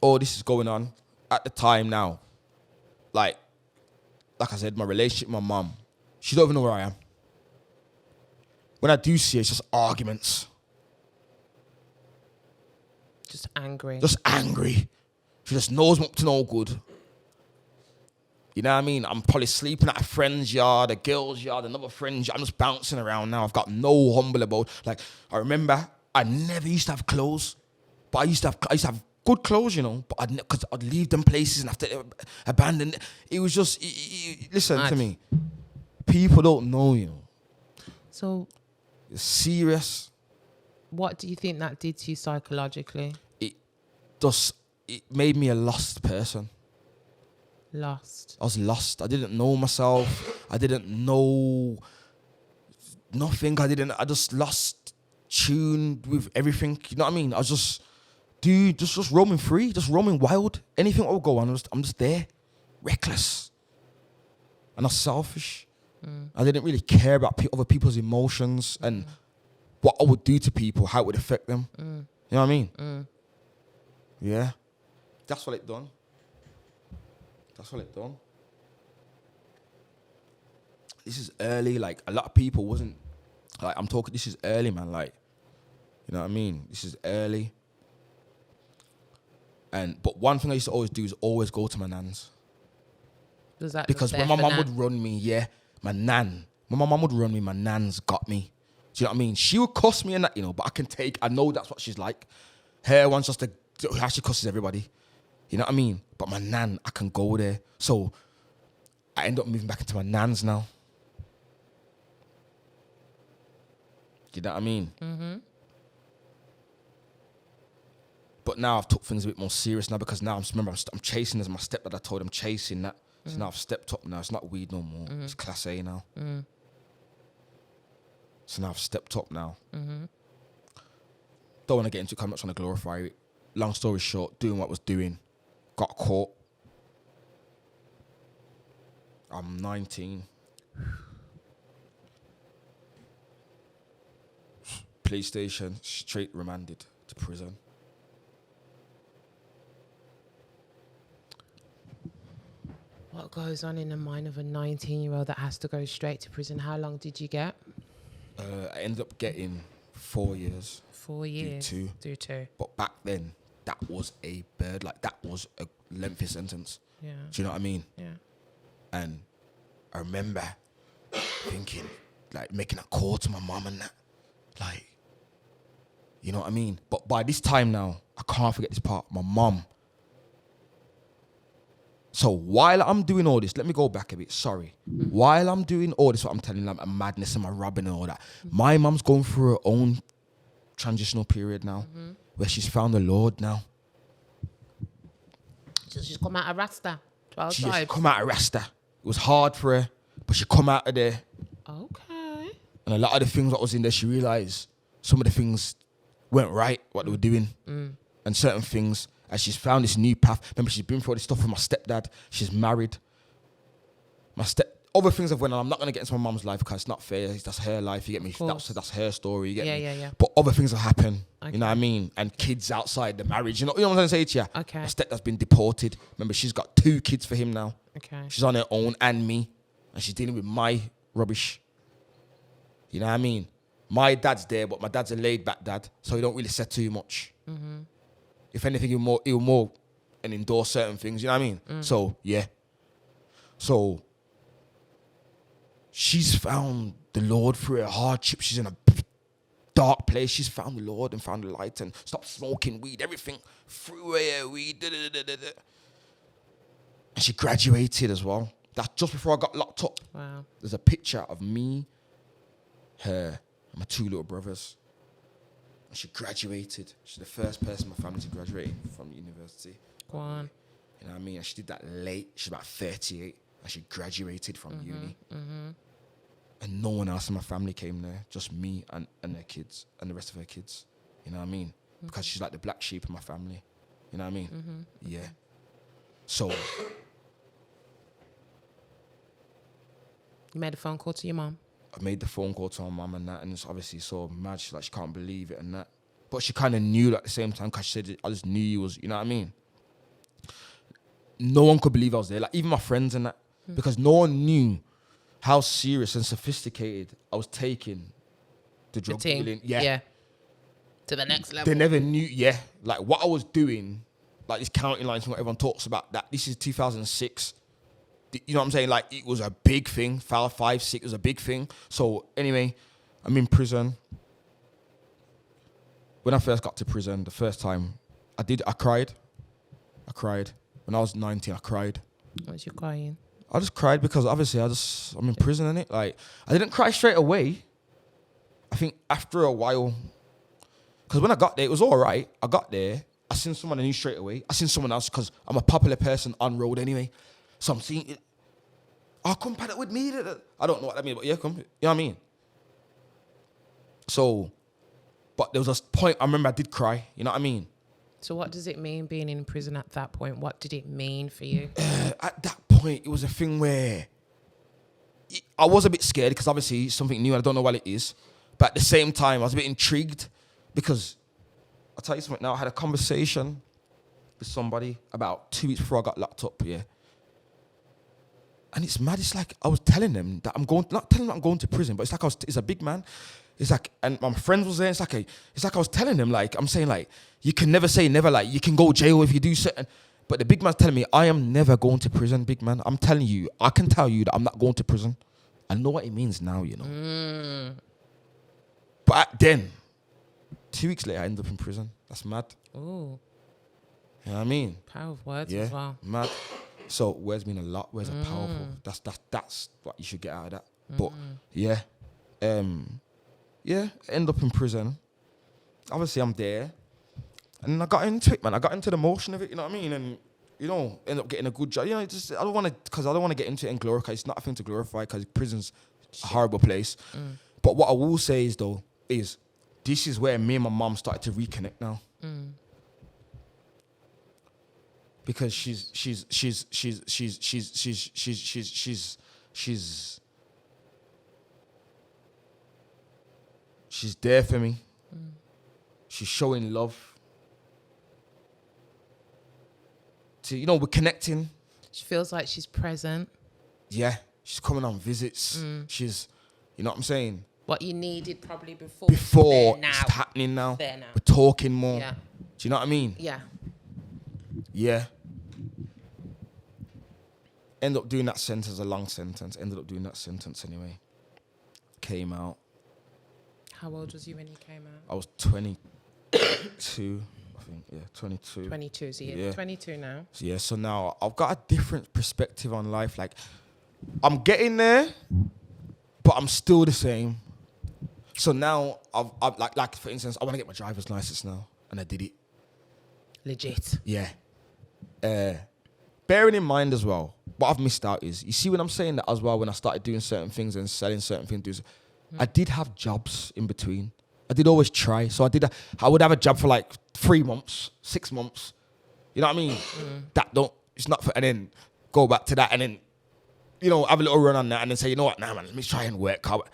All this is going on at the time now. Like I said, my relationship with my mum, she don't even know where I am. When I do see her, it's just arguments. Just angry. She just knows me up to no good. You know what I mean? I'm probably sleeping at a friend's yard, a girl's yard, another friend's yard. I'm just bouncing around now. I've got no humble about. Like, I remember I never used to have clothes, but I used to have good clothes, you know. But because I'd leave them places and have to abandon. It was just listen to me. People don't know, you know. So, it's serious. What do you think that did to you psychologically? It made me a lost person. Lost. I was lost. I didn't know myself. I didn't know nothing. I just lost tune with everything. You know what I mean? I was just roaming free, just roaming wild. Anything that would go on, I'm just there. Reckless. And I'm selfish. I didn't really care about other people's emotions and what I would do to people, how it would affect them. You know what I mean? Yeah. That's what it done. This is early. Like, a lot of people wasn't... Like, I'm talking... This is early, man. Like, you know what I mean? This is early. But one thing I used to always do is always go to my nan's. Was that because when my mum would run me, my nan. When my mum would run me, my nan's got me. Do you know what I mean? She would cuss me and that, you know, but I know that's what she's like. Her one's just how she cusses everybody. You know what I mean? But my nan, I can go there. So I end up moving back into my nan's now. You know what I mean? But now I've took things a bit more serious now because now I'm chasing as my stepdad. I told him chasing that. So now I've stepped up now. It's not weed no more. It's class A now. So now I've stepped up now. Don't want to get into it 'cause I'm not trying to glorify it. Long story short, doing what I was doing, got caught. I'm 19. Police station, straight remanded to prison. What goes on in the mind of a 19-year-old that has to go straight to prison? How long did you get? I ended up getting 4 years. 4 years. Do two. But back then, that was a bird. Like, that was a lengthy sentence. Yeah. Do you know what I mean? Yeah. And I remember thinking, like, making a call to my mum and that. Like, you know what I mean? But by this time now, I can't forget this part. My mum. So while I'm doing all this, let me go back a bit, sorry. While I'm doing all this, what I'm telling them, my madness and my robbing and all that, my mum's going through her own transitional period now, where she's found the Lord now. So she's come out of Rasta. 12 She tribes. just come out of Rasta. It was hard for her, but she come out of there. Okay. And a lot of the things that was in there, she realised some of the things weren't right, what they were doing. And certain things, as she's found this new path. Remember, she's been through all this stuff with my stepdad. She's married. Other things have went on. I'm not going to get into my mum's life because it's not fair. That's her life, you get me? That's her story, you get me? Yeah. But other things have happened, Okay. you know what I mean? And kids outside the marriage, you know what I'm trying to say to you? Okay. My stepdad's been deported. Remember, she's got 2 kids for him now. Okay. She's on her own and me. And she's dealing with my rubbish. You know what I mean? My dad's there, but my dad's a laid-back dad, so he don't really say too much. If anything, he'll more and endorse certain things, you know what I mean? So, yeah. So, she's found the Lord through her hardship. She's in a dark place. She's found the Lord and found the light and stopped smoking weed, everything. Threw away her weed. And she graduated as well. That's just before I got locked up. Wow. There's a picture of me, her, and my 2 little brothers. And she graduated. She's the first person in my family to graduate from university. Go on. You know what I mean? And she did that late. She's about 38. And she graduated from uni. And no one else in my family came there. Just me and their kids and the rest of her kids. You know what I mean? Because she's like the black sheep in my family. You know what I mean? Yeah. So... You made a phone call to your mum? I made the phone call to my mum and that, and it's obviously so mad. She's like, she can't believe it and that. But she kind of knew that at the same time because she said, I just knew you was, you know what I mean? No one could believe I was there, like even my friends and that, because no one knew how serious and sophisticated I was taking the drug dealing. Yeah. To the next level. They never knew, like what I was doing, like this counting lines, what everyone talks about, that this is 2006. You know what I'm saying? Like, it was a big thing. 5, 6 was a big thing. So, anyway, I'm in prison. When I first got to prison, the first time, I cried. When I was 19, I cried. What was you crying? I just cried because, obviously, I'm in prison, innit? Like, I didn't cry straight away. I think after a while. Because when I got there, it was all right. I got there. I seen someone I knew straight away. I seen someone else because I'm a popular person on road anyway. So I'm seeing it. Oh, come pad it with me. I don't know what that means, but yeah, come. You know what I mean? So, but there was a point, I remember I did cry. You know what I mean? So what does it mean being in prison at that point? What did it mean for you? At that point, it was a thing where I was a bit scared because obviously it's something new and I don't know what it is. But at the same time, I was a bit intrigued because I'll tell you something now. I had a conversation with somebody about 2 weeks before I got locked up, yeah. And it's mad. It's like I was telling them that not telling them I'm going to prison, but it's like it's a big man. It's like, and my friends was there. It's like I was telling them, like, I'm saying, like, you can never say never. Like, you can go jail if you do certain. But the big man's telling me, I am never going to prison, big man. I'm telling you, I can tell you that I'm not going to prison. I know what it means now, you know. But then, 2 weeks later, I ended up in prison. That's mad. Ooh. You know what I mean? Power of words Yeah, as well. mad. So words mean a lot. Words are powerful. That's what you should get out of that. But yeah, end up in prison. Obviously, I'm there. And I got into it, man. I got into the motion of it, you know what I mean? And, you know, end up getting a good job. You know, just, I don't want to get into it and glorify. It's not a thing to glorify because prison's a horrible place. But what I will say is, though, is this is where me and my mum started to reconnect now. Because she's there for me. She's showing love. You know, we're connecting. She feels like she's present. Yeah, she's coming on visits. She's, you know what I'm saying? What you needed probably before. It's happening now. There now. We're talking more. Yeah. Do you know what I mean? Yeah. Yeah. End up doing that sentence, a long sentence. Ended up doing that sentence anyway. Came out. How old was you when you came out? I was 22. I think, yeah, 22. 22, so you're 22 now. Yeah, so now I've got a different perspective on life. Like, I'm getting there, but I'm still the same. So now, I've like for instance, I want to get my driver's license now, and I did it. Legit. Yeah. Bearing in mind as well, what I've missed out is, you see when I'm saying that as well, when I started doing certain things and selling certain things, I did have jobs in between. I did always try. So I would have a job for like 3 months, 6 months. You know what I mean? It's not for, and then go back to that and then, you know, have a little run on that and then say, you know what, nah man, let me try and work hard.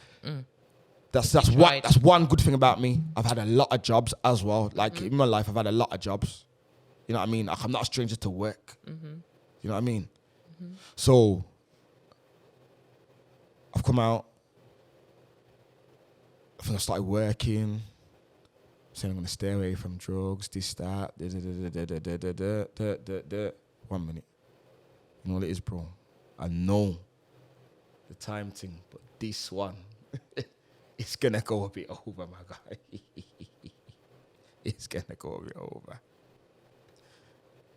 That's one good thing about me. I've had a lot of jobs as well. Like in my life, I've had a lot of jobs. You know what I mean? Like, I'm not a stranger to work. You know what I mean? So I've come out. I think I started working, saying I'm going to stay away from drugs, this, that, 1 minute. You know what it is, bro? I know the time thing, but this one, it's going to go a bit over, my guy. It's going to go a bit over.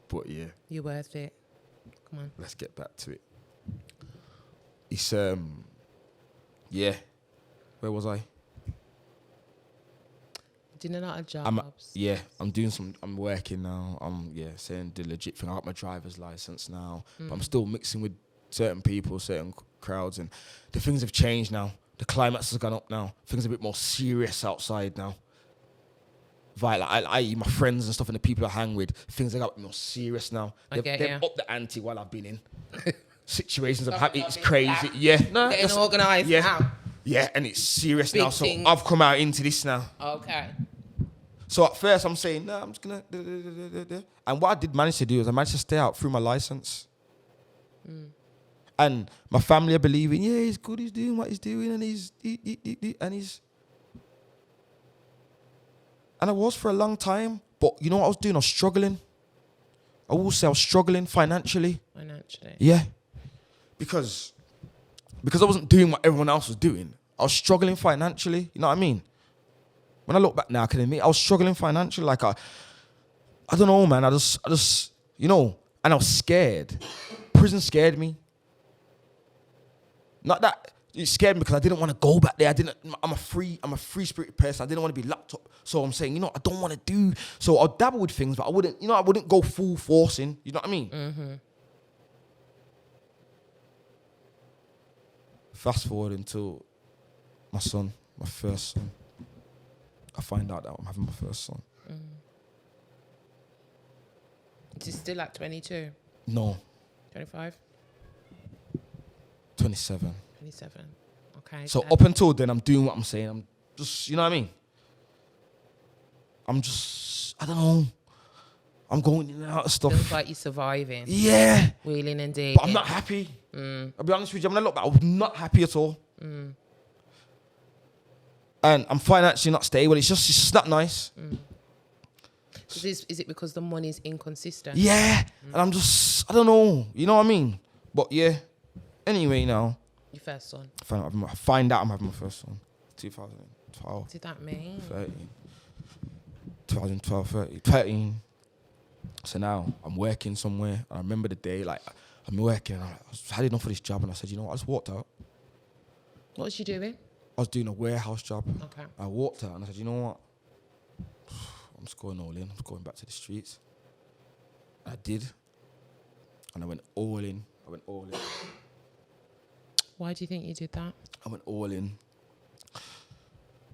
But yeah. You're worth it. Come on. Let's get back to it. It's, yeah. Where was I? Doing a lot of jobs. I'm working now. I'm saying the legit thing. I got my driver's license now, but I'm still mixing with certain people, certain crowds, and the things have changed now. The climax has gone up now. Things are a bit more serious outside now. I my friends and stuff and the people I hang with, things have got more serious now. They've upped the ante while I've been in. Situations I'm happy, it's crazy. Yeah, no, getting organised now. Yeah, and it's serious Big now. So things. I've come out into this now. Okay. So at first I'm saying, no, I'm just gonna and what I did manage to do is I managed to stay out through my license. And my family are believing, yeah, he's good, he's doing what he's doing, and and I was for a long time, but you know what I was doing? I was struggling. I will say I was struggling financially. Yeah. Because I wasn't doing what everyone else was doing. I was struggling financially. You know what I mean? When I look back now, I can admit I was struggling financially. Like I don't know, man. I just, you know, and I was scared. Prison scared me. Not that it scared me because I didn't want to go back there. I'm a free spirited person. I didn't want to be locked up. So I'm saying, you know, I don't want to do. So I'll dabble with things, but I wouldn't go full forcing. You know what I mean? Fast forward until my first son. I find out that I'm having my first son. Is he still at 22? No. 25? 27. 27. Okay. So up until then, I'm doing what I'm saying. I'm just, you know what I mean? I don't know. I'm going in and out of stuff. Feels like you're surviving. Yeah. Wheeling and dealing. But I'm not happy. I'll be honest with you. When I look back, I was not happy at all. And I'm financially not stable. It's just not nice. Is it because the money's inconsistent? Yeah. And I'm just, I don't know. You know what I mean? But yeah. Anyway, now. Your first son? I find out I'm having my first son. 2012. What did that mean? 13. 2012, 13. So now I'm working somewhere. And I remember the day, like, I'm working. And I had enough of this job. And I said, you know what? I just walked out. What was you doing? I was doing a warehouse job. Okay. I walked out and I said, you know what? I'm just going all in. I'm just going back to the streets. I did. And I went all in. Why do you think you did that? I went all in.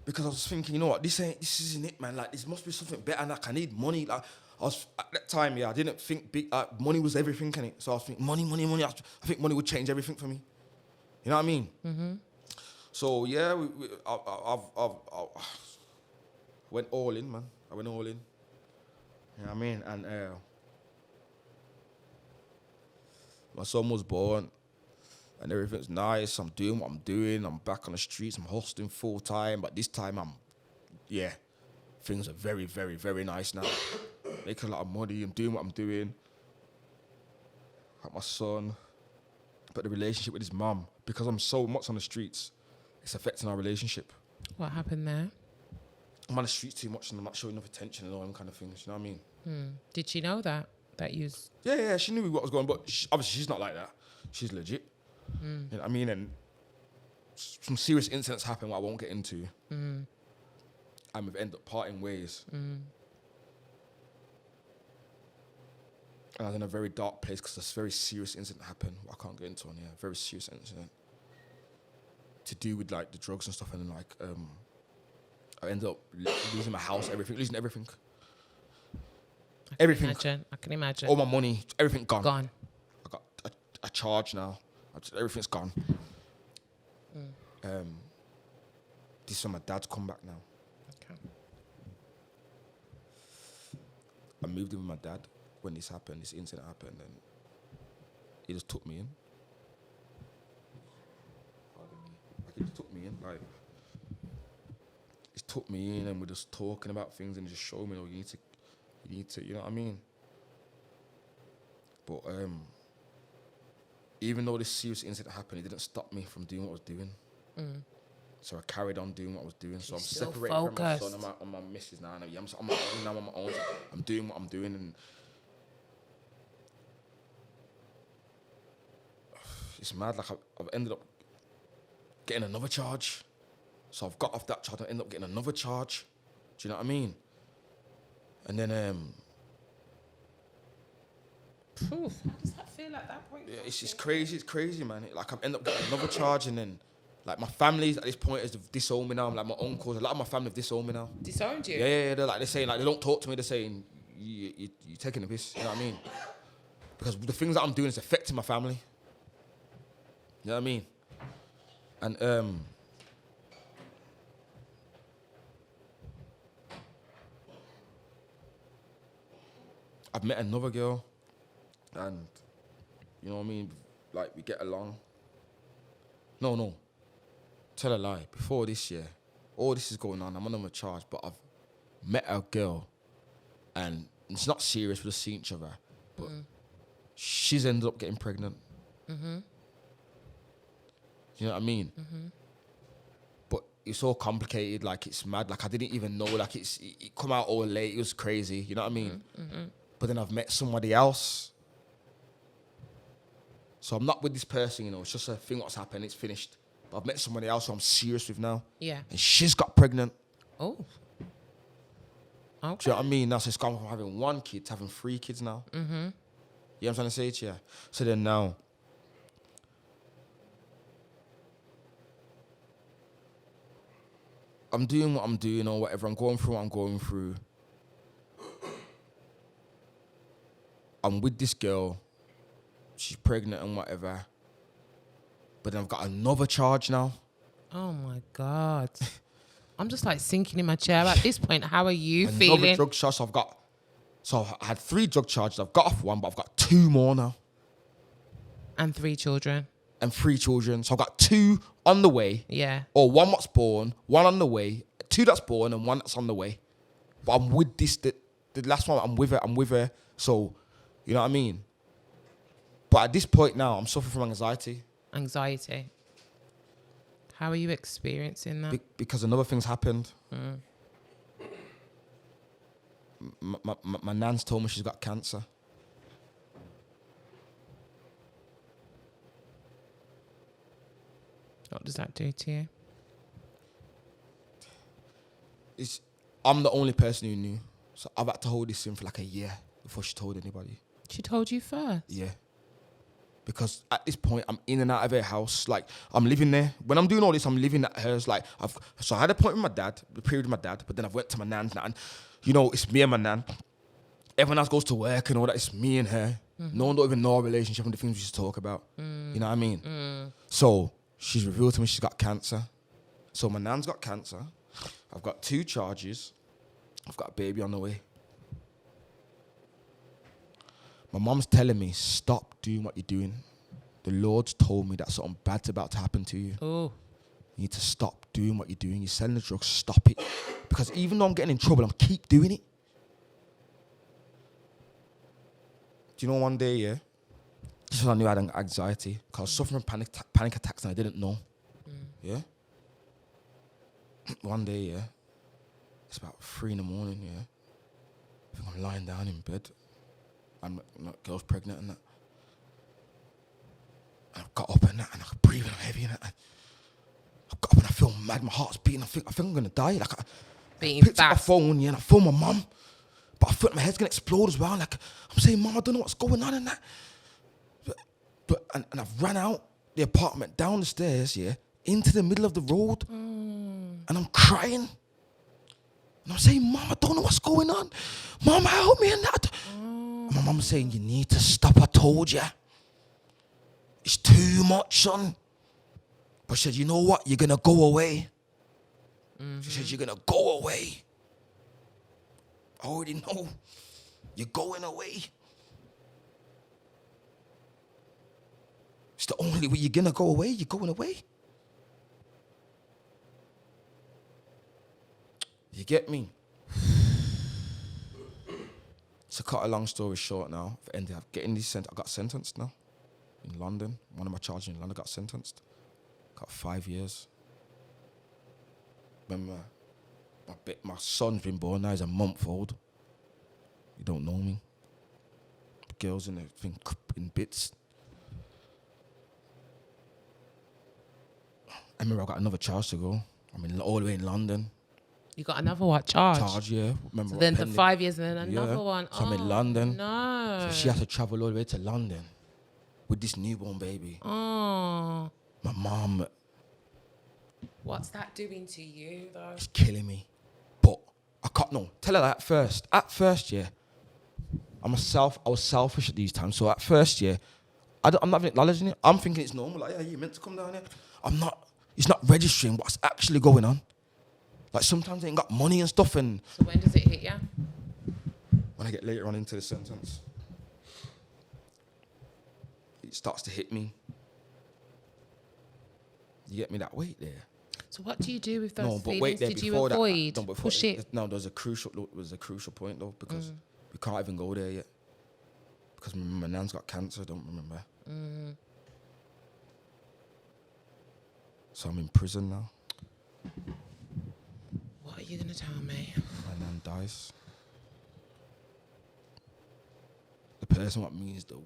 Because I was thinking, you know what, this isn't it, man. Like, this must be something better. Like, I need money. Like, I was, at that time, I didn't think big, money was everything, innit? So I was thinking, money. I think money would change everything for me. You know what I mean? Mm-hmm. So, yeah, I went all in, man. I went all in. You know what I mean? And my son was born, and everything's nice. I'm doing what I'm doing. I'm back on the streets. I'm hosting full time. But this time, things are very, very, very nice now. Making a lot of money. I'm doing what I'm doing. Got my son. But the relationship with his mum, because I'm so much on the streets, it's affecting our relationship. What happened there? I'm on the streets too much and I'm not showing enough attention and all them kind of things. You know what I mean? Did she know that you was... Yeah, she knew what was going on, but obviously she's not like that. She's legit. You know what I mean? And some serious incidents happen, what I won't get into. And we've ended up parting ways. And I was in a very dark place because a very serious incident happened. I can't get into on here. Very serious incident to do with like the drugs and stuff, and then like I ended up losing my house, losing everything. I can imagine. All my money, everything gone. I got a charge now. Everything's gone. This is when my dad's come back now. Okay. I moved in with my dad when this incident happened, and he just took me in. He just took me in, he took me in, and we're just talking about things, and he just showed me, you need to, you know what I mean? But even though this serious incident happened, it didn't stop me from doing what I was doing. So I carried on doing what I was doing. So I'm separated from my son and my missus now. I'm on my own. I'm doing what I'm doing, and it's mad. Like I've ended up getting another charge. So I've got off that charge and ended up getting another charge. Do you know what I mean? And then How does that feel at that point? yeah, it's crazy. It's crazy, man. Like I've ended up getting another charge, and then like my family at this point has disowned me now. Like my uncles, a lot of my family have disowned me now. Disowned you? Yeah. They're saying like they don't talk to me. They're saying you're taking the piss. You know what I mean? Because the things that I'm doing is affecting my family. You know what I mean? And I've met another girl, and you know what I mean? Like we get along. No. Tell a lie. Before this year, all this is going on. I'm on a charge, but I've met a girl, and it's not serious. We've just seen each other, but she's ended up getting pregnant. You know what I mean? But it's all complicated. Like it's mad. Like I didn't even know. Like it come out all late. It was crazy. You know what I mean? But then I've met somebody else. So I'm not with this person. You know, it's just a thing. What's happened? It's finished. But I've met somebody else who I'm serious with now. Yeah. And she's got pregnant. Oh. Okay. Do you know what I mean? Now, so it's gone from having one kid to having 3 kids now. You know what I'm trying to say to you? So then now, I'm doing what I'm doing or whatever. I'm going through what I'm going through. I'm with this girl. She's pregnant and whatever. But then I've got another charge now. Oh my God. I'm just like sinking in my chair at this point. How are you feeling? Another drug charge. So I had 3 drug charges. I've got off 1, but I've got 2 more now. And 3 children. And 3 children. So I've got 2 on the way. Yeah. Or 1 that's born, 1 on the way, 2 that's born, and 1 that's on the way. But I'm with this, the last one, I'm with her. So, you know what I mean? But at this point now, I'm suffering from anxiety. Anxiety. How are you experiencing that? Because another thing's happened. My nan's told me she's got cancer. What does that do to you? I'm the only person who knew. So I've had to hold this in for like a year before she told anybody. She told you first? Yeah. Because at this point, I'm in and out of her house. Like, I'm living there. When I'm doing all this, I'm living at hers. Like, so I had a point with my dad, the period with my dad, but then I went to my nan's now. And, you know, it's me and my nan. Everyone else goes to work and all that. It's me and her. No one don't even know our relationship and the things we used to talk about. You know what I mean? So she's revealed to me she's got cancer. So my nan's got cancer. I've got 2 charges. I've got a baby on the way. My mom's telling me, stop doing what you're doing. The Lord's told me that something bad's about to happen to you. Oh. You need to stop doing what you're doing. You're selling the drugs, stop it. Because even though I'm getting in trouble, I'm keep doing it. Do you know one day, yeah? Just when I knew I had anxiety, because I was suffering panic attacks and I didn't know. Yeah? One day, yeah? It's about 3 in the morning, yeah? I think I'm lying down in bed. I'm not girl's pregnant and that. And I got up and that, and I'm breathing heavy and that. And I got up and I feel mad, my heart's beating. I think I'm gonna die. Like I picked up my phone, yeah, and I phoned my mum, but I felt my head's gonna explode as well. Like I'm saying, Mum, I don't know what's going on and that. And I've ran out the apartment, down the stairs, yeah, into the middle of the road, and I'm crying. And I'm saying, Mum, I don't know what's going on. Mum, help me and that. And my mum's saying, you need to stop, I told you. It's too much, son. But she said, you know what? You're going to go away. She said, you're going to go away. I already know. You're going away. It's the only way you're going to go away. You're going away. You get me? To cut a long story short now, I've ended up getting I got sentenced now in London. One of my charges in London got sentenced. Got 5 years. Remember, my son's been born now, he's a month old. You don't know me. The girls in the thing in bits. I remember I got another charge to go. I'm all the way in London. You got another what charge? Charge, yeah. Remember so then the 5 years and then another one. So I'm in London. No. So she had to travel all the way to London with this newborn baby. Oh. My mom. What's that doing to you though? It's killing me. But I can't, no, tell her that first. At first, yeah, I was selfish at these times. So at first, yeah, I'm not even acknowledging it. I'm thinking it's normal. Like, yeah, you're meant to come down here. I'm not. It's not registering what's actually going on. Like sometimes they ain't got money and stuff. And so when does it hit you? When I get later on into the sentence, it starts to hit me. You get me, that weight there. So what do you do with those feelings? But wait there, did you before avoid? That, push it? No, there was a crucial point though, because we can't even go there yet. Because my nan's got cancer, I don't remember. So I'm in prison now. What are you going to tell me? My nan dies. The person what means the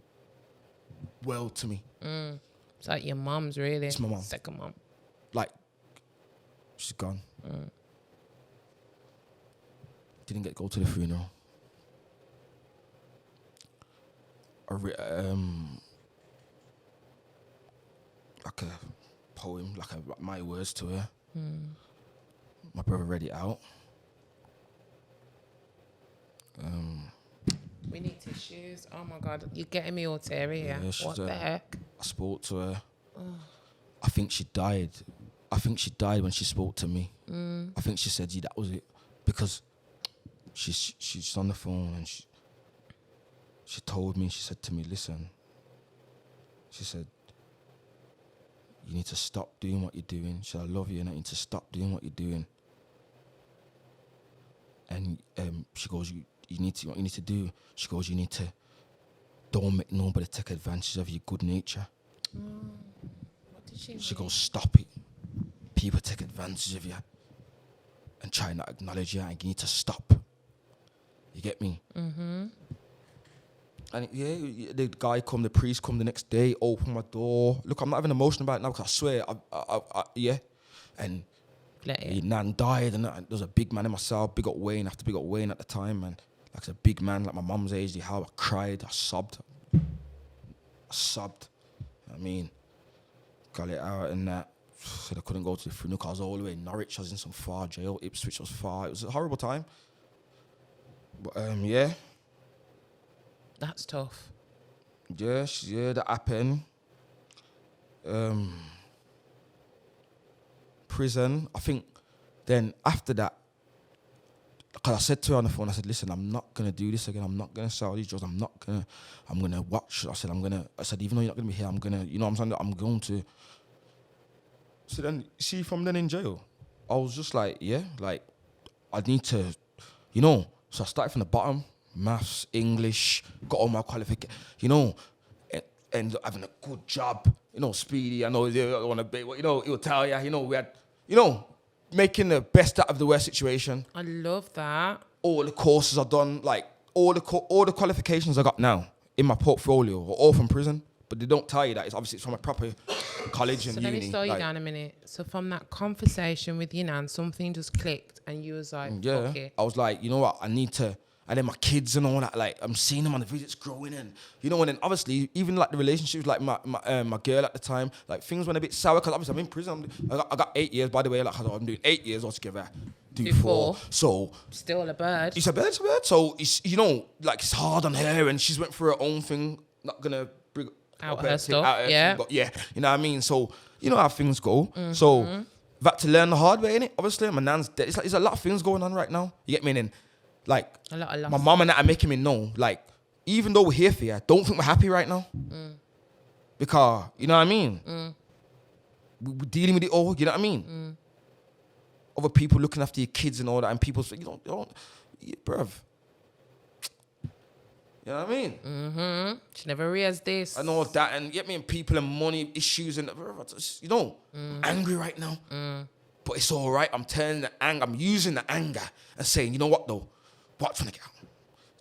world to me. It's like your mum's really. It's my mum. Second mum. Like, she's gone. Didn't get to go to the funeral. Like a poem, like my words to her. My brother read it out. We need tissues. Oh my God, you're getting me all teary here. Yeah, what the heck? I spoke to her. I think she died. I think she died when she spoke to me. I think she said, yeah, that was it. Because she's on the phone and she told me, she said to me, listen, she said, you need to stop doing what you're doing. She said, I love you and I need to stop doing what you're doing. And she goes, you need to, what you need to do, she goes, you need to, don't make nobody take advantage of your good nature. What did she mean? She goes, stop it. People take advantage of you and try not acknowledge you, and you need to stop. You get me? And yeah, the guy come, the priest come the next day, open my door. Look, I'm not even emotional about it now because I swear, yeah. And His nan died, and there was a big man in myself, big up Wayne, after big up Wayne at the time, and like a big man, like my mum's age, how I cried, I sobbed. I mean, got it out and that. Said I couldn't go to the funeral because I was all the way in Norwich. I was in some far jail. Ipswich was far. It was a horrible time. But yeah. That's tough. Yeah, that happened. Prison. I think then after that, because I said to her on the phone, I said, listen, I'm not going to do this again. I'm not going to sell these drugs. I'm going to watch. I said, even though you're not going to be here, I'm going to, you know what I'm saying? I'm going to. So then, see, from then in jail, I was just like, yeah, like, I need to, you know. So I started from the bottom, maths, English, got all my qualifications, you know, and having a good job, you know, Speedy, I know you don't want to be, you know, he'll tell you, you know, we had, you know, making the best out of the worst situation. I love that. All the courses I've done, like, all the qualifications I got now in my portfolio are all from prison. But they don't tell you that. It's obviously from a proper college and uni. So let me slow you down a minute. So from that conversation with your nan, something just clicked and you was like, yeah. okay. I was like, you know what, I need to, and then my kids and all that, like, I'm seeing them on the visits growing and, you know, and then obviously, even like the relationships, like my girl at the time, like things went a bit sour, because obviously I'm in prison. I got 8 years, by the way, like I'm doing 8 years altogether. Do 4. So. Still a bird. It's a bird. So, it's, you know, like it's hard on her and she's went through her own thing, not going to bring out her stuff, yeah. But yeah, you know what I mean? So, you know how things go. Mm-hmm. So, I've had to learn the hard way, innit? Obviously, my nan's dead. It's like there's a lot of things going on right now. You get me? And like, a lot of loss. My mum and that are making me know, like, even though we're here for you, don't think we're happy right now. Because, you know what I mean? We're dealing with it all, you know what I mean? Other people looking after your kids and all that, and people say, you don't, bruv. You know what I mean? She never realized this. And all that, and get me, and people and money issues, and you know, I'm angry right now. But it's all right. I'm turning the anger. I'm using the anger and saying, you know what though? Watch when I get out.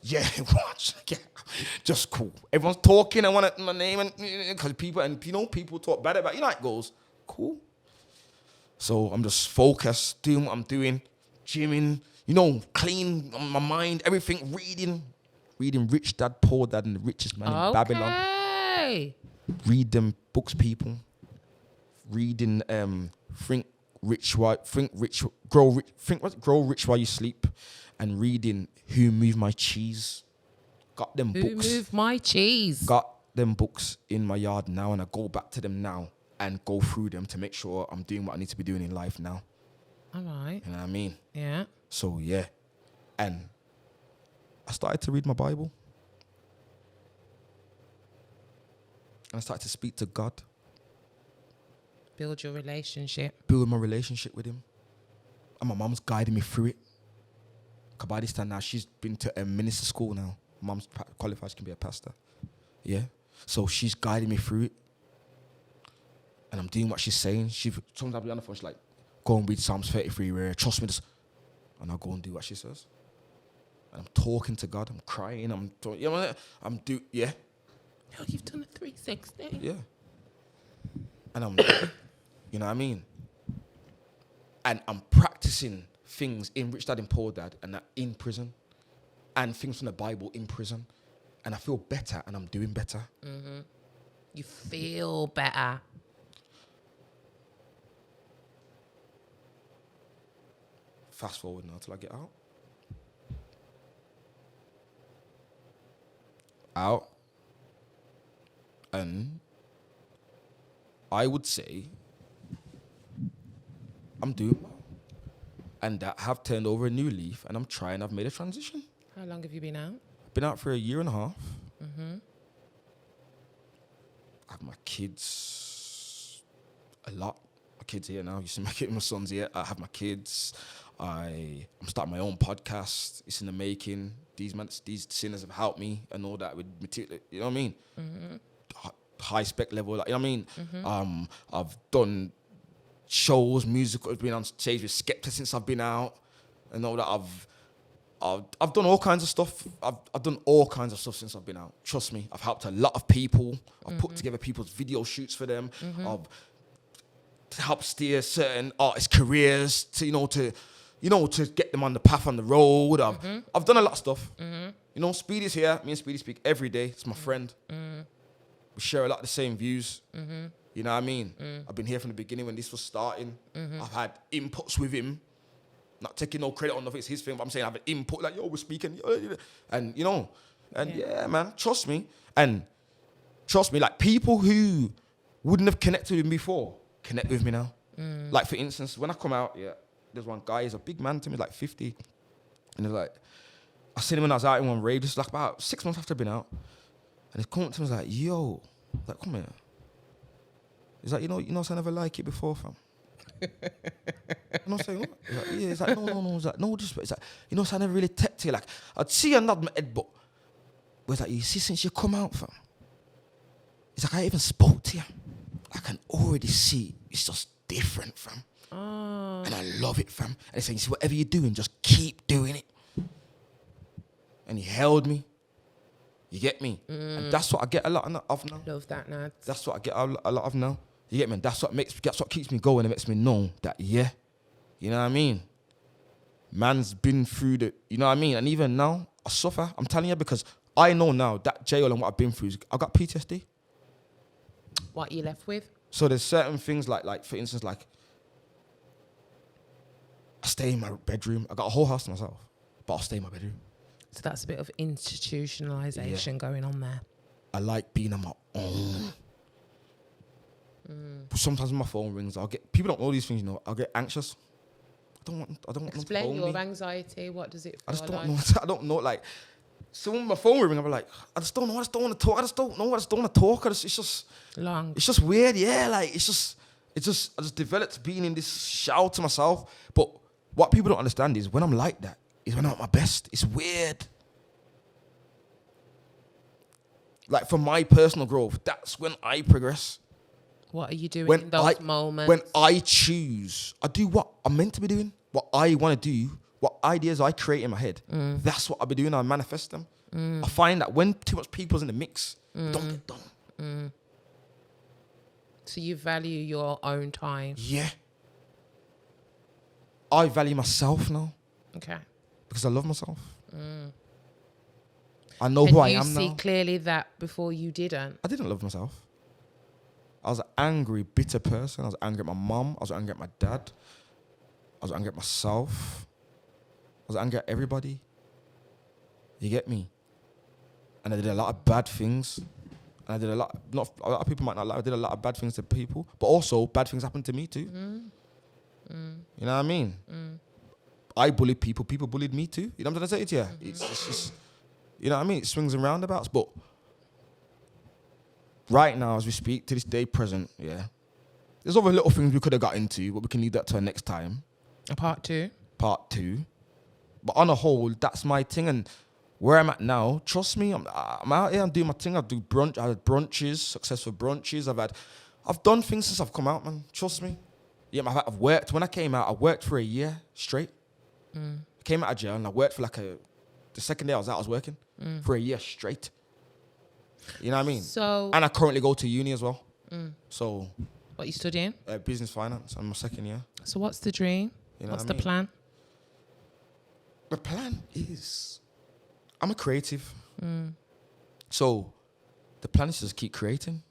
Yeah, watch when I get out. Just cool. Everyone's talking. I want my name, and because people, and you know, people talk bad about you. Know how it goes. Cool. So I'm just focused, doing what I'm doing, gymming. You know, clean my mind, everything, reading Rich Dad, Poor Dad, and the Richest Man in Babylon. Read them books, people. Reading Grow Rich While You Sleep, and reading Who Moved My Cheese. Got them books. Who Moved My Cheese? Got them books in my yard now, and I go back to them now and go through them to make sure I'm doing what I need to be doing in life now. All right. You know what I mean? Yeah. So yeah, and I started to read my Bible. And I started to speak to God. Build your relationship. Build my relationship with him. And my mom's guiding me through it. Because by this time now, she's been to a minister school now. Mom's qualified, she can be a pastor. Yeah. So she's guiding me through it. And I'm doing what she's saying. Sometimes I'll be on the phone, she's like, go and read Psalms 33, where trust me this. And I'll go and do what she says. And I'm talking to God, I'm crying, yeah. Oh, you've done a 360. Yeah. And I'm, you know what I mean? And I'm practicing things in Rich Dad and Poor Dad, and that in prison, and things from the Bible in prison. And I feel better, and I'm doing better. You feel better. Fast forward now till I get out. And I would say I'm doing well. And that have turned over a new leaf, and I've made a transition. How long have you been out? I've been out for 1.5 years. I have my kids a lot. My kids here now. You see my son's here. I have my kids. I'm starting my own podcast. It's in the making. These sinners have helped me and all that with material. You know what I mean? High spec level. Like, you know what I mean? I've done shows, musical. I've been on stage with Skepta since I've been out, and all that. I've done all kinds of stuff. I've done all kinds of stuff since I've been out. Trust me, I've helped a lot of people. I've put together people's video shoots for them. to help steer certain artists' careers, to get them on the path on the road. I've done a lot of stuff. Speedy's here. Me and Speedy speak every day. It's my friend. We share a lot of the same views. You know what I mean? I've been here from the beginning when this was starting. I've had inputs with him. Not taking no credit on nothing, it's his thing, but I'm saying I have an input, like, yo, we're speaking. And, yeah, man, trust me. And trust me, like, people who wouldn't have connected with me before, connect with me now. Like, for instance, when I come out, there's one guy, he's a big man to me, like 50. And he's like, I seen him when I was out in one rave, just like about 6 months after I've been out. And he's coming up to me, he's like, yo, like, come here. He's like, you know, I never like it before, fam. And I'm saying, what? He's like, yeah, he's like, no. He's like, no, just, it's like, I never really text you. Like, I'd see you nod my head, but he's like, you see, since you come out, fam, he's like, I even spoke to you. I can already see it's just different, fam. Oh. And I love it, fam. And he's saying, you see, whatever you're doing, just keep doing it. And he held me. You get me? And that's what I get a lot of now. Love that, Nad. That's what I get a lot of now. You get me? And that's what keeps me going and makes me know that, you know what I mean? Man's been through you know what I mean? And even now, I suffer. I'm telling you, because I know now that jail and what I've been through, I got PTSD. What are you left with? So there's certain things like for instance, like, I stay in my bedroom. I got a whole house to myself, but I'll stay in my bedroom. So that's a bit of institutionalization going on there. I like being on my own. But sometimes when my phone rings, people don't know these things, I'll get anxious. I don't want Explain your anxiety. What does it feel like? I don't know, like, so when my phone will ring, I'll be like, I just don't know, I just don't want to talk. I just don't want to talk. It's just long. It's just weird, yeah. Like, I just developed being in this shell to myself. But what people don't understand is when I'm like that, is when I'm at my best. It's weird. Like, for my personal growth, that's when I progress. What are you doing in those moments? When I choose, I do what I'm meant to be doing, what I want to do, what ideas I create in my head. That's what I'll be doing. I manifest them. I find that when too much people's in the mix, don't get done. So you value your own time? Yeah. I value myself now. Okay. Because I love myself. I know who I am now. Can you see clearly that before you didn't? I didn't love myself. I was an angry, bitter person. I was angry at my mum. I was angry at my dad. I was angry at myself. I was angry at everybody. You get me? And I did a lot of bad things. And I did a lot of people might not like, I did a lot of bad things to people, but also bad things happened to me too. You know what I mean? I bullied people. People bullied me too. You know what I'm trying to say to you? It's just, you know what I mean? It swings and roundabouts, but right now, as we speak, to this day present, there's other little things we could have got into, but we can leave that to our next time. Part two. But on a whole, that's my thing. And where I'm at now, trust me, I'm out here, I'm doing my thing. I do brunch. I had brunches, successful brunches. I've done things since I've come out, man. Trust me. Yeah, I've worked. When I came out, I worked for a year straight. I came out of jail and I worked for the second day I was working for a year straight. You know what I mean? And I currently go to uni as well. So. What are you studying? Business finance. I'm my second year. So what's the dream? What's the plan? The plan is, I'm a creative. So the plan is to just keep creating.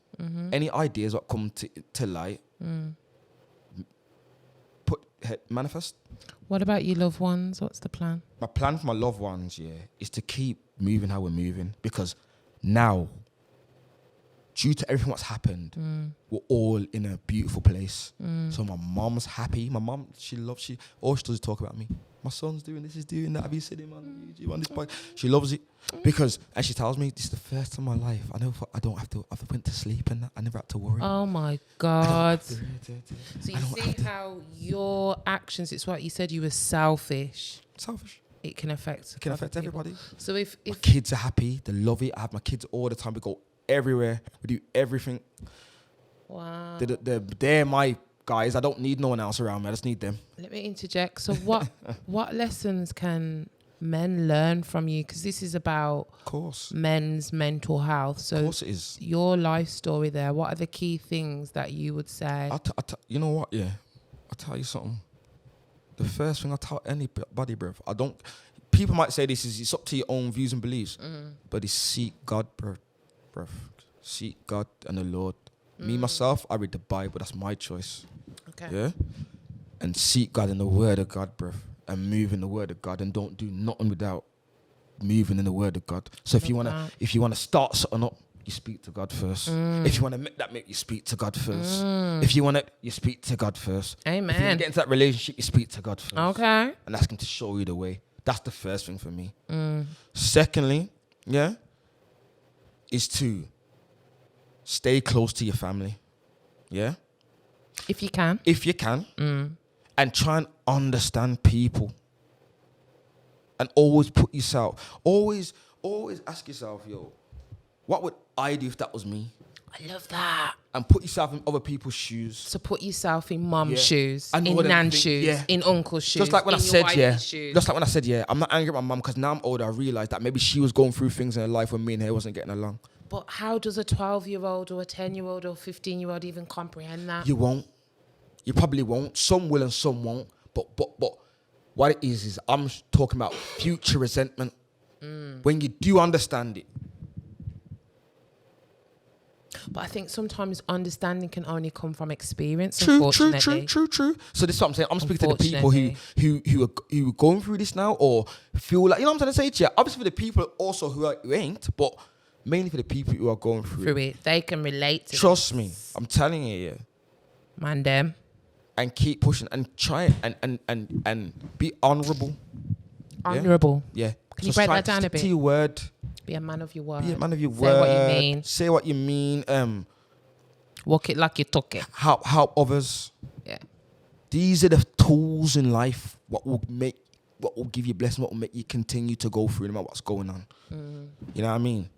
Any ideas that come to light, manifest. What about your loved ones? What's the plan? My plan for my loved ones, is to keep moving how we're moving, because now, due to everything that's happened, we're all in a beautiful place. So my mom's happy. My mom, all she does is talk about me. My son's doing this, he's doing that. Have you seen him on YouTube on this bike? She loves it because, and she tells me, this is the first time in my life I went to sleep and I never had to worry. Oh my God. So you see how your actions, it's what you said, you were selfish. It can affect everybody. So if my kids are happy, they love it. I have my kids all the time. We go everywhere. We do everything. Wow. They're my guys. I don't need no one else around me. I just need them. Let me interject. So what lessons can men learn from you? Because this is about Of course. men's mental health. So Of course it is. your life story there, what are the key things that you would say? You know what? Yeah. I'll tell you something. The first thing I tell anybody, bruv, people might say this is, it's up to your own views and beliefs, but it's seek God, bruv. Seek God and the Lord. Me, myself, I read the Bible. That's my choice. Okay. Yeah? And seek God in the Word of God, bruv. And move in the Word of God. And don't do nothing without moving in the Word of God. So if you wanna start something up, you speak to God first. If you wanna make you speak to God first. If you wanna, you speak to God first. Amen. If you get into that relationship, you speak to God first. Okay. And ask Him to show you the way. That's the first thing for me. Secondly, yeah, is to stay close to your family. Yeah. If you can. If you can. And try and understand people. And always put yourself, always ask yourself, yo, what would I do if that was me? I love that. And put yourself in other people's shoes. So put yourself in mum's shoes, I know in what nan's think, shoes, in uncle's shoes. Just like when I in your said, wifey's shoes. just like when I said, I'm not angry at my mum because now I'm older, I realised that maybe she was going through things in her life when me and her wasn't getting along. But how does a 12-year-old or a 10-year-old or 15-year-old even comprehend that? You won't. You probably won't. Some will and some won't. But what it is I'm talking about future resentment. When you do understand it. But I think sometimes understanding can only come from experience, True. unfortunately. So this is what I'm saying. I'm speaking to the people who are going through this now or feel like, you know what I'm trying to say to you? Obviously for the people also who ain't, but mainly for the people who are going through it. They can relate to Trust me. I'm telling you, yeah. Man, them. And keep pushing and try and be honourable. Honourable. Yeah. Can you break that down a bit? To your word. Be a man of your word. Be a man of your Say word. what you mean. Say what you mean. Walk it like you took it. Help others. Yeah. These are the tools in life. What will give you blessing. What will make you continue to go through no matter what's going on. You know what I mean?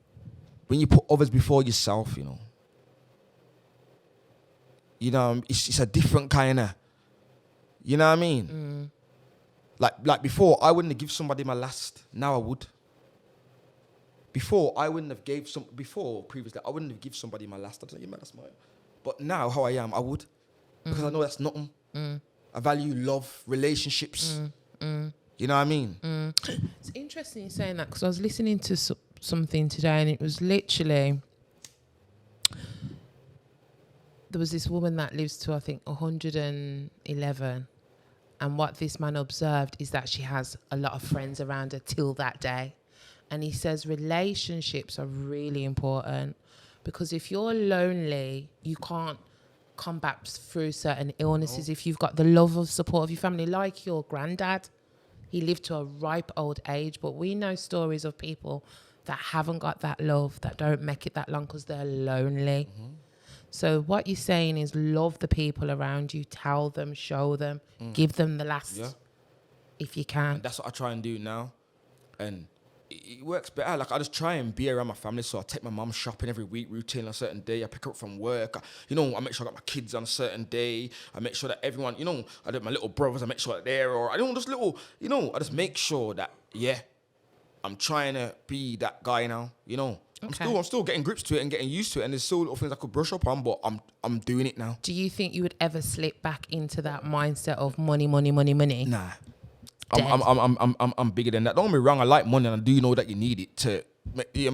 When you put others before yourself, it's a different kind of. You know what I mean? Like before, I wouldn't have given somebody my last. Now I would. Before, I wouldn't have previously, I wouldn't have given somebody my last. I'd say, man, that's mine. But now, how I am, I would. Because I know that's nothing. I value love, relationships. You know what I mean? It's interesting you saying that because I was listening to something today and it was literally... There was this woman that lives to, I think, 111. And what this man observed is that she has a lot of friends around her till that day. And he says relationships are really important because if you're lonely, you can't combat through certain illnesses. If you've got the love of support of your family, like your granddad, he lived to a ripe old age. But we know stories of people that haven't got that love, that don't make it that long because they're lonely. So what you're saying is love the people around you, tell them, show them, give them the last if you can. And that's what I try and do now. And it works better. Like I just try and be around my family. So I take my mum shopping every week, routine on a certain day. I pick her up from work. I make sure I got my kids on a certain day. I make sure that everyone, I do my little brothers, I make sure that they're, or I don't just little, I just make sure that, I'm trying to be that guy now, Okay. I'm still getting grips to it and getting used to it, and there's still little things I could brush up on, but I'm doing it now. Do you think you would ever slip back into that mindset of money? Nah, I'm bigger than that. Don't get me wrong, I like money, and I do know that you need it to.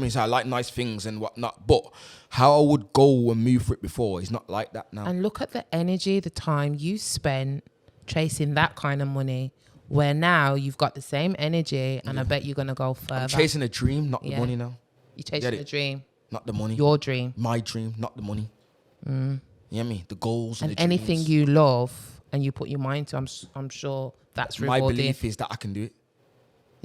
So I like nice things and whatnot, but how I would go and move for it before is not like that now. And look at the energy, the time you spent chasing that kind of money. Where now you've got the same energy, and I bet you're gonna go further. I'm chasing a dream, not the money now. You're chasing a dream. Not the money. Your dream. My dream, not the money. You know what I mean? The goals and the anything dreams. you love and you put your mind to, I'm sure that's rewarding. My belief is that I can do it.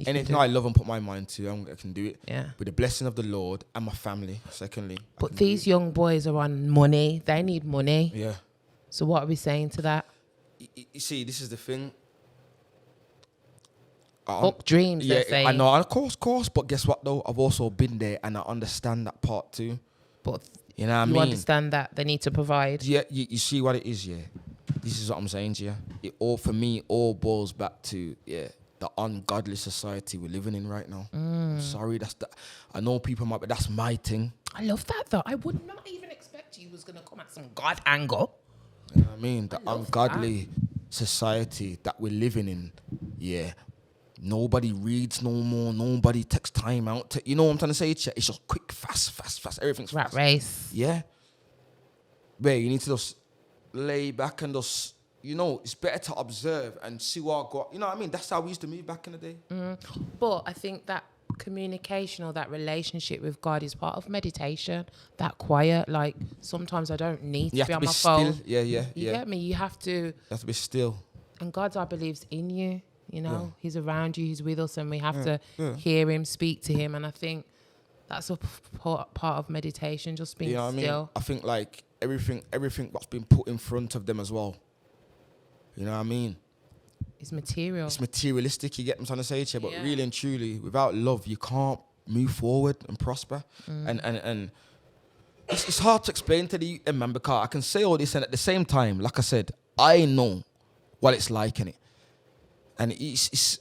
Anything I love and put my mind to, I can do it. Yeah. With the blessing of the Lord and my family, secondly. But these young boys are on money. They need money. Yeah. So what are we saying to that? You see, this is the thing. Fuck dreams, they're saying. I know, of course. But guess what, though? I've also been there, and I understand that part too. But you know what I mean? You understand that they need to provide. Yeah, you see what it is, yeah. This is what I'm saying to you. It all boils back to, the ungodly society we're living in right now. I'm sorry, I know people might, but that's my thing. I love that though. I would not even expect you was gonna come at some God angle. You know what I mean? The love ungodly society that we're living in, yeah. Nobody reads no more. Nobody takes time out to, you know what I'm trying to say? It's just quick, fast. Everything's Rat fast. race. Yeah. Where you need to just lay back and just, you know, it's better to observe and see what I got. You know what I mean? That's how we used to move back in the day. But I think that communication or that relationship with God is part of meditation. That quiet, like sometimes I don't need to be on my phone. Yeah. You get me? You have to be still. And God, I believe, is in you. You know, He's around you, He's with us, and we have to hear Him, speak to Him. And I think that's a part of meditation, just being still. I mean? I think like everything what's been put in front of them as well. You know what I mean? It's material. It's materialistic, you get what I'm trying to say to you, but really and truly, without love, you can't move forward and prosper. And it's hard to explain to the youth, man, because I can say all this and at the same time, like I said, I know what it's like, innit? And it's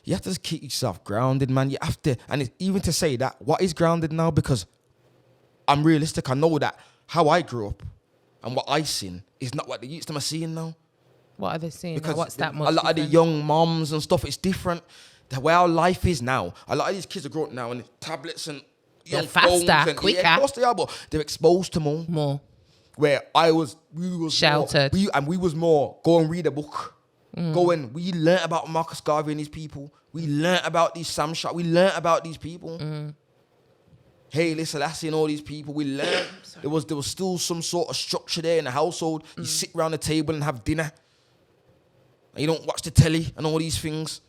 you have to just keep yourself grounded, man. You have to, and even to say that, what is grounded now? Because I'm realistic. I know that how I grew up and what I seen is not what the youths are seeing now. What are they seeing? Because What's that much a lot different? of the young moms and stuff, it's different. The way our life is now, a lot of these kids are growing up now and tablets and They're phones faster, and, quicker. Yeah, of course they are, but they're exposed to more. Where we was sheltered. We was more go and read a book. We learnt about Marcus Garvey and these people. We learnt about these Sam Shot. We learnt about these people. Haile Selassie and all these people. We learnt there was still some sort of structure there in the household. You sit around the table and have dinner. And you don't watch the telly and all these things.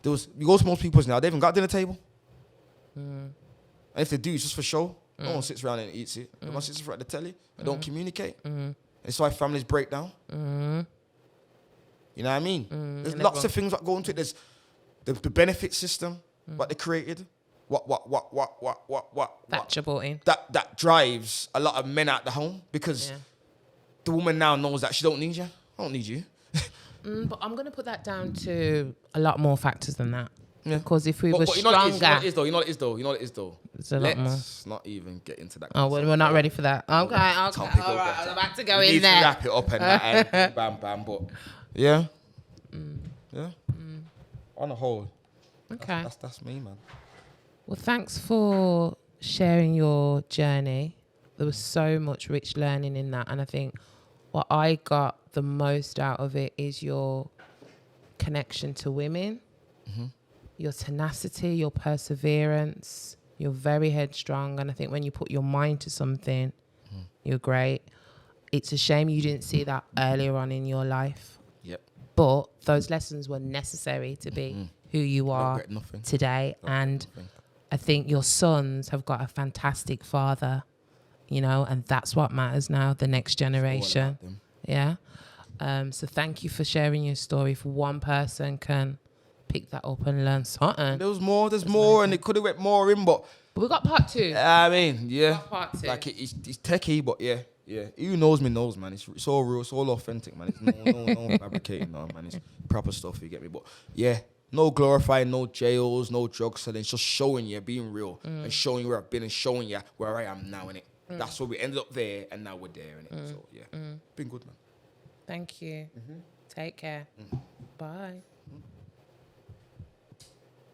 You go to most people's now, they haven't got dinner table. And if they do, it's just for show. No one sits around and eats it. Everyone sits in front of the telly. They don't communicate. It's why families break down. You know what I mean? There's lots of things that go into it. There's the benefit system, what they created. What Thatcher brought in. That drives a lot of men out the home because the woman now knows that she don't need you. I don't need you. But I'm going to put that down to a lot more factors than that. Yeah. Because if we were you know what stronger... it is, You know what it is though? It's a lot more. Let's not even get into that. Oh, well, we're not ready for that. Okay. All right, I'm about to go in there. To wrap it up and that and bam. But yeah. On the whole. Okay. That's me, man. Well, thanks for sharing your journey. There was so much rich learning in that. And I think what I got the most out of it is your connection to women, your tenacity, your perseverance. You're very headstrong. And I think when you put your mind to something, you're great. It's a shame you didn't see that earlier on in your life. Yep. But those lessons were necessary to be who you are today. And I think your sons have got a fantastic father, you know, and that's what matters now, the next generation. Yeah. So thank you for sharing your story. If one person can pick that up and learn something. There's more, and it could have went more in, but we got part 2. I mean, yeah. Part 2. Like it's techie, but yeah. Who knows me knows, man. It's all real, it's all authentic, man. It's no fabricating, no, man. It's proper stuff, you get me? But yeah, no glorifying, no jails, no drug selling. It's just showing you, being real, and showing you where I've been and showing you where I am now, innit? That's where we ended up there, and now we're there, innit? So yeah, been good, man. Thank you. Take care. Bye.